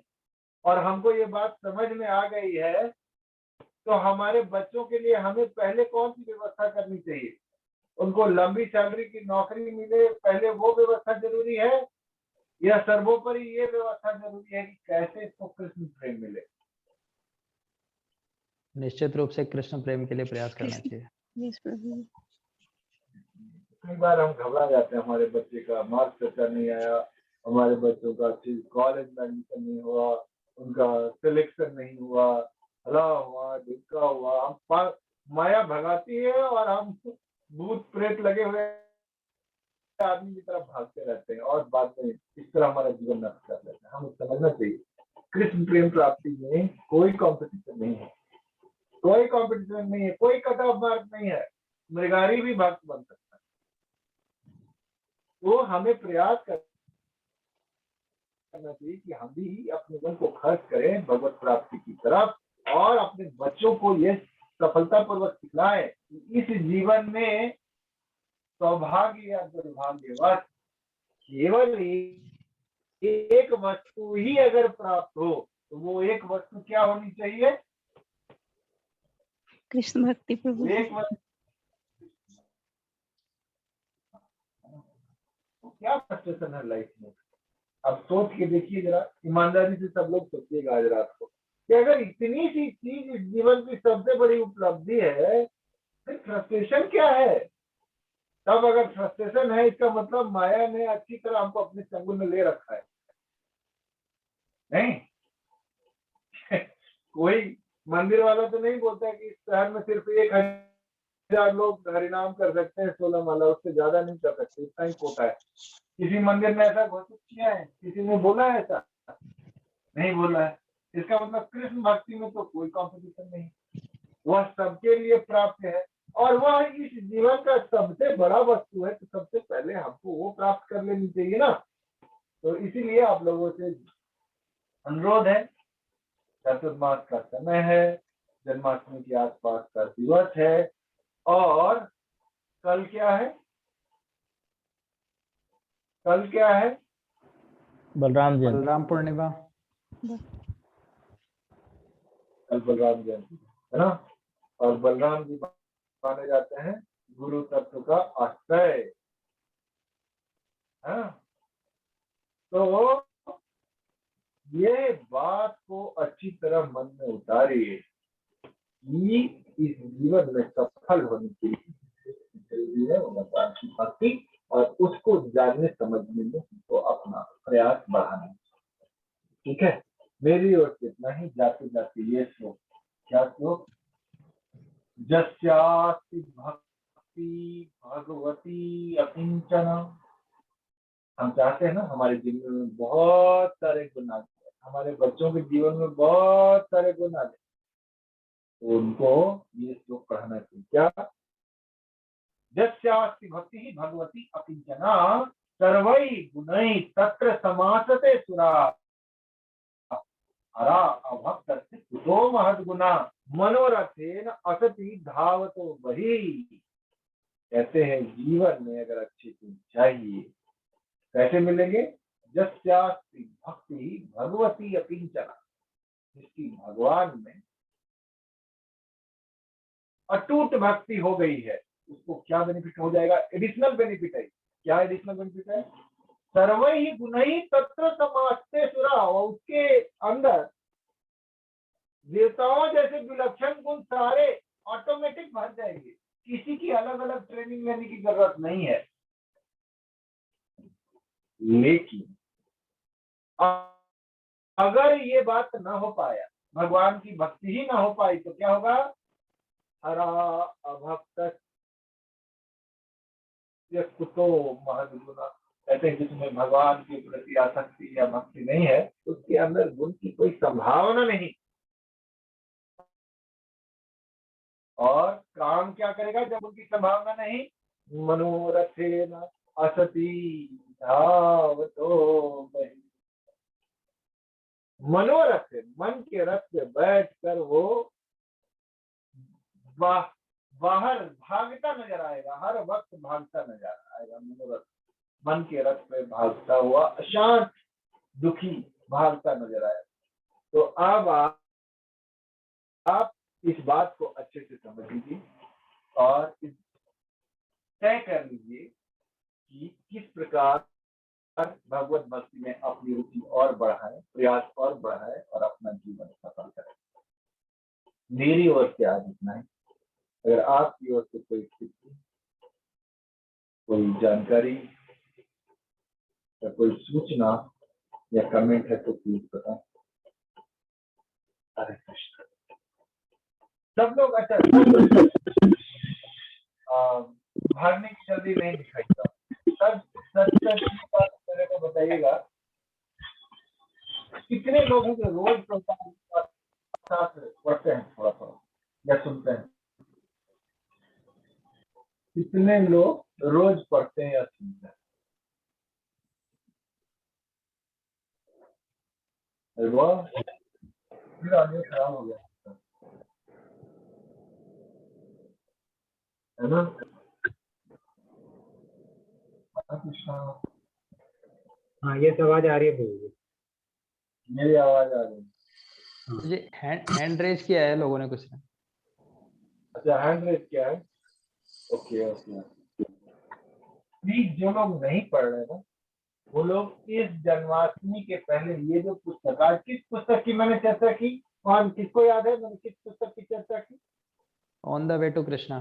और हमको ये बात समझ में आ गई है, तो हमारे बच्चों के लिए हमें पहले कौन सी व्यवस्था करनी चाहिए? उनको लंबी सैलरी की नौकरी मिले, पहले वो व्यवस्था जरूरी है, या सर्वोपरि ये व्यवस्था जरूरी है कि कैसे इसको कृष्ण प्रेम मिले? निश्चित रूप से कृष्ण प्रेम के लिए प्रयास करना कृष्ण- चाहिए। यस प्रभु। कई बार हम घबरा जाते हैं, हमारे बच्चे का मार्क्स अच्छा नहीं आया, हमारे बच्चों का अच्छी कॉलेज में एडमिशन नहीं हुआ, उनका सिलेक्शन नहीं हुआ, हला हुआ, ढिक्का हुआ, माया भगाती है और हम भूत प्रेत लगे हुए आदमी की तरफ भागते रहते हैं और बाद में इस तरह हमारा जीवन नष्ट कर लेते हैं। हमें समझना चाहिए कृष्ण प्रेम प्राप्ति में कोई कंपटीशन नहीं है, कोई कंपटीशन नहीं है, कोई कट ऑफ मार्क नहीं है। मृगारी भी भक्त बन सकता है। वो हमें प्रयास करना चाहिए कि हम भी अपने मन को खर्च करें भगवत प्राप्ति की तरफ और अपने बच्चों को ये सफलतापूर्वक सिखलाएं कि इस जीवन में सौभाग्य या दुर्भाग्यवश केवल एक वस्तु ही अगर प्राप्त हो तो वो एक वस्तु क्या होनी चाहिए? कृष्ण भक्ति प्रभु। एक वस्तु क्या फ्रस्ट्रेशन है लाइफ में? अब सोच के देखिए जरा, ईमानदारी से सब लोग सोचिएगा आज रात को कि अगर इतनी सी चीज इस जीवन की सबसे बड़ी उपलब्धि है फिर फ्रस्ट्रेशन क्या है? तब अगर फ्रस्ट्रेशन है इसका मतलब माया ने अच्छी तरह हमको अपने चंगुल में ले रखा है। नहीं कोई मंदिर वाला तो नहीं बोलता कि इस शहर में सिर्फ 1000 लोग हरिनाम कर सकते हैं 16 माला, उससे ज्यादा नहीं कर सकते, इतना ही कोटा है। किसी मंदिर ने ऐसा घोषित किया है? किसी ने बोला है ऐसा? नहीं बोला है। इसका मतलब कृष्ण भक्ति में तो कोई कंपटीशन नहीं, वह सबके लिए प्राप्त है और वह इस जीवन का सबसे बड़ा वस्तु है, तो सबसे पहले हमको वो प्राप्त कर लेनी चाहिए ना। तो इसीलिए आप लोगों से अनुरोध है, चतुर्मास का समय है, जन्माष्टमी के आसपास का दिवस है और कल क्या है? कल क्या है? बलराम जयंती। बलराम पूर्णिमा। कल बलराम जयंती है ना, और बलराम जी माने जाते हैं गुरु तत्व का आश्रय। हाँ, तो ये बात को अच्छी तरह मन में उतारिए कि इस जीवन में सफल होने के लिए जरूरी है भगवान की भक्ति और उसको जानने समझने में हमको अपना प्रयास बढ़ाना। ठीक है, मेरी ओर से इतना ही। जाते जाते ये श्लोक, क्या श्लोक? जस्यास्ति भक्ति भगवती अकिंचन। हम चाहते हैं ना हमारे जीवन में बहुत सारे गुण आ जाए, हमारे बच्चों के जीवन में बहुत सारे गुण आ जाए, तो उनको ये श्लोक पढ़ना चाहिए। क्या? जस्यास्ति भक्ति ही भगवती अकिंचना सर्वै गुणै तत्र समासते सुरा हरा अभक्त कुतो महद्गुना मनोरथेन असति धावतो बहि। कहते हैं जीवन में अगर अच्छी चीज चाहिए कैसे मिलेंगे? जस्यास्ति भक्ति भगवती अकिंचना, जिसकी भगवान में अटूट भक्ति हो गई है उसको क्या बेनिफिट हो जाएगा? एडिशनल बेनिफिट है। क्या एडिशनल बेनिफिट है? सर्वै गुणै तत्र समास्ते सुरा, और उसके अंदर देवताओं जैसे विलक्षण गुण सारे ऑटोमेटिक भर जाएंगे, किसी की अलग अलग ट्रेनिंग लेने की जरूरत नहीं है। लेकिन अगर ये बात ना हो पाया, भगवान की भक्ति ही ना हो पाई, तो क्या होगा? हरा अभक्त कुतो महद्गुना। कहते हैं जिसमें भगवान के प्रति आसक्ति या भक्ति नहीं है उसके अंदर गुण की कोई संभावना नहीं। और काम क्या करेगा जब उनकी संभावना नहीं? मनोरथेन असति धावतो बहि। मनोरथ, मन के रथ पे बैठकर वो बाहर भागता नजर आएगा, हर वक्त भागता नजर आएगा। मनोरथ मन के रथ पे भागता हुआ अशांत दुखी भागता नजर आएगा। तो अब आप इस बात को अच्छे से समझ लीजिए और तय कर लीजिए कि किस प्रकार भगवत भक्ति में अपनी रुचि और बढ़ाए, प्रयास और बढ़ाए और अपना जीवन सफल करें। मेरी ओर से आज इतना ही। अगर आपकी ओर से कोई टिप्पणी, कोई जानकारी या कोई सूचना या कमेंट है तो प्लीज बताएं। हरे कृष्ण। सब लोग अच्छा भागने की जल्दी नहीं दिखाई। सच सच सच की बात मेरे को बताइएगा, कितने लोग हैं जो रोज पढ़ते हैं थोड़ा थोड़ा या सुनते हैं? कितने लोग रोज पढ़ते हैं या सुनते हैं? अरे वाह, फिर आदमी खराब हो गया है ना। कृष्णा, हाँ ये तो आवाज आ रही है प्रभु जी। मेरी आवाज आ रही है? ये हैंड रेज किया है लोगों ने कुछ ने। अच्छा, हैंड रेज किया है। Okay okay. प्लीज जो लोग नहीं पढ़ रहे ना, वो लोग इस जन्माष्टमी के पहले ये जो पुस्तक, आज किस पुस्तक की मैंने चर्चा की, और किसको याद है मैंने किस पुस्तक की चर्चा की? On the way to Krishna.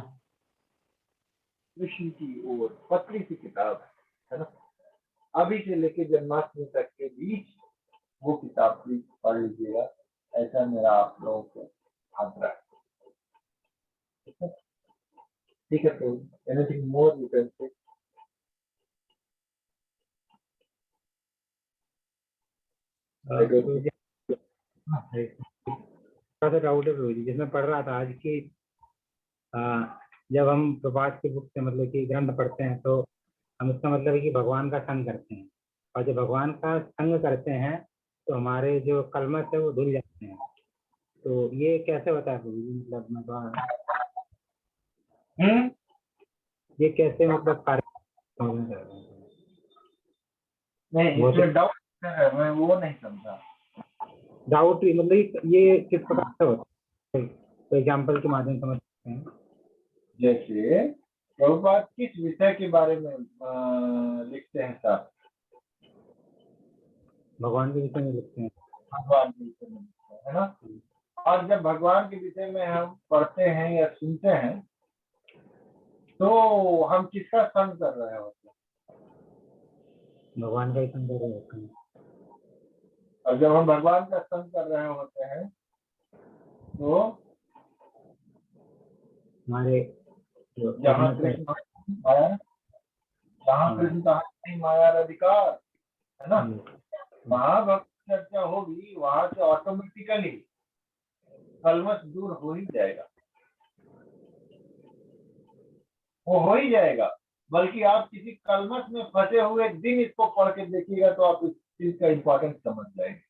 Krishna की ओर, पतली सी किताब है ना। अभी से लेके जन्माष्टमी तक के बीच वो किताब प्लीज पढ़ लीजिएगा, ऐसा मेरा आप लोगों को आग्रह है। ठीक है, तो anything more you can say? प्रभु जी, हाँ, थोड़ा सा डाउट है प्रभु जी, जिसमें पढ़ रहा था आज की जब हम प्रभात की बुक से मतलब कि ग्रंथ पढ़ते हैं तो हम इसका मतलब है कि भगवान का संग करते हैं, और जब भगवान का संग करते हैं तो हमारे जो कलमश है वो धुल जाते हैं। तो ये कैसे होता है प्रभु जी, मतलब मैं ये कैसे मतलब कार्य समझना चाह रहा हूँ। नहीं, वो इसमें डाउट है, मैं वो नहीं समझा। डाउट मतलब ये किस प्रकार से होता है, तो एग्जाम्पल के माध्यम से समझ सकते हैं। जैसे प्रभुपाद किस विषय के बारे में लिखते हैं साहब? भगवान के विषय में लिखते हैं। भगवान के विषय में लिखते हैं, है ना। और जब भगवान के विषय में हम पढ़ते हैं या सुनते हैं तो हम किसका संग कर रहे होते हैं? भगवान का ही संग कर रहे होते हैं। और जब हम भगवान का संग कर रहे होते हैं तो हमारे जहाँ कृष्ण माया, जहाँ कृष्ण का नहीं माया अधिकार है ना, वहाँ भक्त चर्चा होगी, वहां से ऑटोमेटिकली कलमश दूर हो ही जाएगा, वो हो ही जाएगा। बल्कि आप किसी कलमश में फंसे हुए दिन इसको पढ़ के देखिएगा तो आप इस चीज का इम्पोर्टेंस समझ जाएंगे।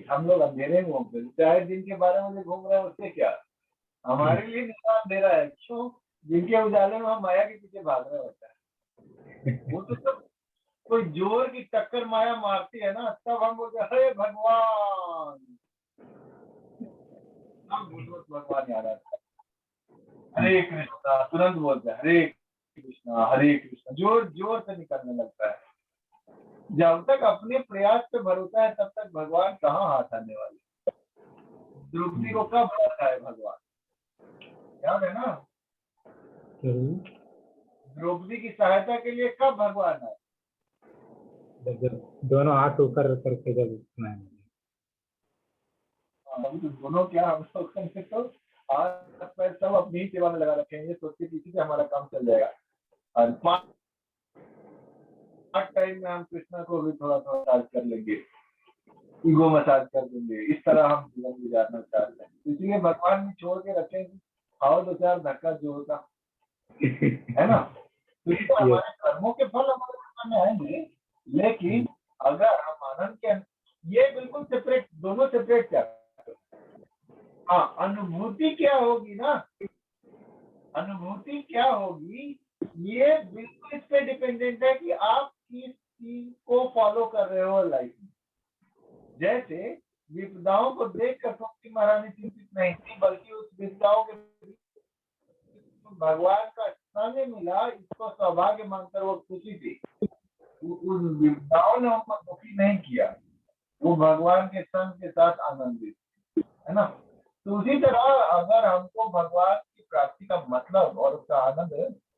हम लोग अंधेरे में घूमते, चाहे दिन के 12 बजे घूम रहे हैं उससे क्या, हमारे लिए निशान अंधेरा है। क्यों? जिनके उजाले में हम माया के पीछे भाग रहे होता है। वो तो सब कोई जोर की टक्कर माया मारती है ना, तब हम बोलते हरे भगवान, भगवान याद आता है। हरे कृष्णा तुरंत बोलते हैं, हरे कृष्णा जोर जोर से निकलने लगता है। जब तक अपने प्रयास पे भरोसा है तब तक भगवान कहाँ हाथ आने वाले। द्रौपदी को कब आता है भगवान, याद है ना? द्रौपदी की सहायता के लिए कब भगवान आए? दोनों हाथ ऊपर करके जब तो दोनों क्या, हम लोग तो हाथ पैर सब अपनी ही सेवा में लगा रखेंगे, सोच के किसी से हमारा काम चल जाएगा। और पार्ट टाइम में हम कृष्णा को भी थोड़ा थोड़ा मसाज कर लेंगे, ईगो मसाज कर देंगे, इस तरह हम जीवन गुजारना चाहते हैं। इसलिए भगवान भी छोड़ के रखेंगे, आओ 2-4 धक्का जो होता है ना, तो हमारे कर्मों के फल हमारे सामने आएंगे। लेकिन अगर हम आनंद के, ये बिल्कुल सेपरेट, दोनों सेपरेट क्या, हाँ अनुभूति क्या होगी ना, अनुभूति क्या होगी ये बिल्कुल इस पे डिपेंडेंट है कि आप किस चीज को फॉलो कर रहे हो लाइफ में। जैसे विपदाओं को देखकर तुलसी महारानी चिंतित नहीं थी, बल्कि उस विपदाओं के भगवान का संग मिला, इसको सौभाग्य मानकर वो खुशी थी। उस विपदाओं ने हमको दुखी नहीं किया, वो भगवान के संग के साथ आनंदित, है ना। तो उसी तरह अगर हमको भगवान की प्राप्ति का मतलब और उसका आनंद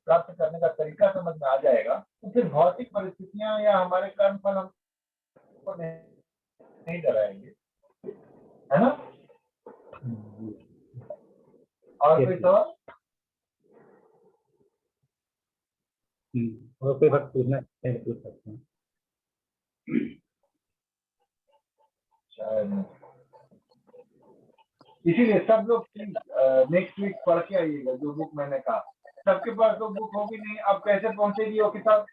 प्राप्त करने का तरीका समझ में आ जाएगा, तो फिर भौतिक परिस्थितियां या हमारे कर्म फल हमको नहीं डराएंगे, है ना। और कोई सवाल? और कोई बात पूछना चाहते हैं पूछ सकते हैं। शायद इसीलिए सब लोग प्लीज नेक्स्ट वीक पढ़ के आइएगा जो बुक मैंने कहा। सबके पास तो बुक होगी नहीं, अब कैसे पहुंचेगी वो किताब?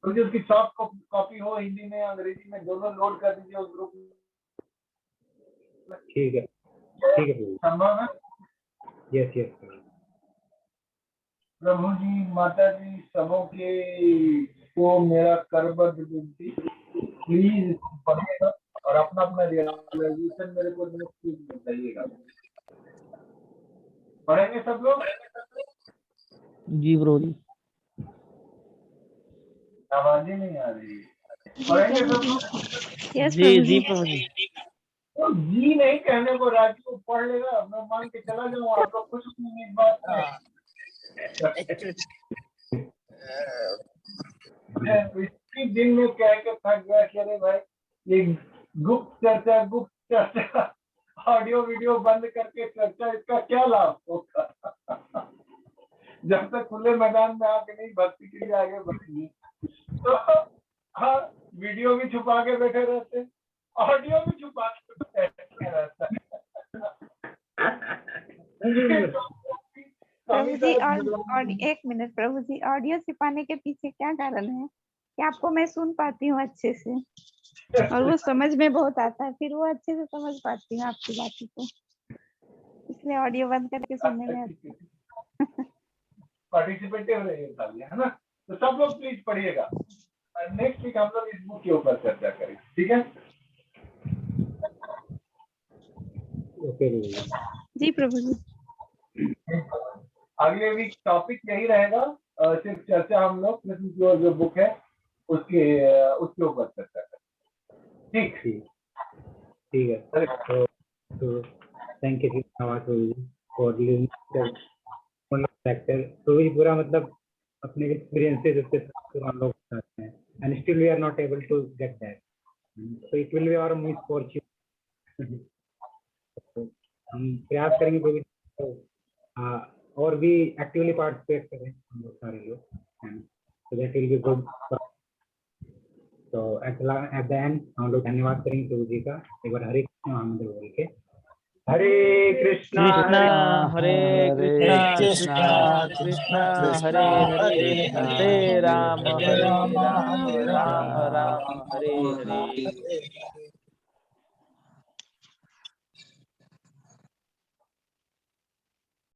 क्योंकि उसकी सॉफ्ट कॉपी हो, हिंदी में अंग्रेजी में दोनों लोड कर दीजिए उस ग्रुप में। ठीक है प्रभु। संभव है? यस यस प्रभु जी, माता जी, सबों के को मेरा करबद्ध विनती, प्लीज पढ़िएगा और अपना अपना रियलाइजेशन मेरे को नेक्स्ट वीक में बताइएगा। पढ़ेंगे सब लोग? जी प्रभु जी। आवाज ही नहीं आ रही। पढ़ेंगे सब लोग? जी प्रभु जी। तो जी नहीं कहने को राजू पढ़ लेगा, मैं मान के चला जाऊँ, आप लोग खुश नहीं इस बात में। इसी दिन में कह के थक गया कि अरे भाई ये गुप्त चर्चा ऑडियो वीडियो बंद करके चर्चा, इसका क्या लाभ होगा? जब तक खुले मैदान में आके नहीं भक्ति के लिए आगे बढ़ेंगे तो हाँ, वीडियो भी छुपा के बैठे रहते, ऑडियो भी छुपा के बैठे रहता है। प्रभु जी और एक मिनट प्रभु जी, ऑडियो छिपाने के पीछे क्या कारण है? कि आपको मैं सुन पाती हूँ अच्छे से और वो समझ में बहुत आता है, फिर वो अच्छे से समझ पाती हूँ आपकी बातों को, इसलिए ऑडियो बंद करके सुनने में आता है। पार्टिसिपेटिव रहिए, है ना। तो सब लोग प्लीज पढ़िएगा। नेक्स्ट वीक हम लोग इस बुक के ऊपर चर्चा करेंगे, ठीक है? ओके जी प्रभु जी। अगले वीक टॉपिक यही रहेगा, सिर्फ चर्चा हम लोग कृष्ण की ओर जो बुक है उसके ऊपर चर्चा करेंगे, ठीक है। तो thank you for listening lecture. तो ये पूरा मतलब अपने एक्सपीरियंसेस उसके साथ हम लोग बताते हैं, and still we are not able to get that, so it will be our misfortune. हम प्रयास करेंगे तो और भी एक्टिवली पार्टिसिपेट करें हम लोग सारे लोग, so that will be good. तो एट द एंड हम लोग धन्यवाद करेंगे प्रभु जी का, एक बार हरे कृष्ण महामंत्र बोल के। हरे कृष्णा हरे कृष्णा कृष्णा हरे हरे, हरे राम राम राम हरे हरे।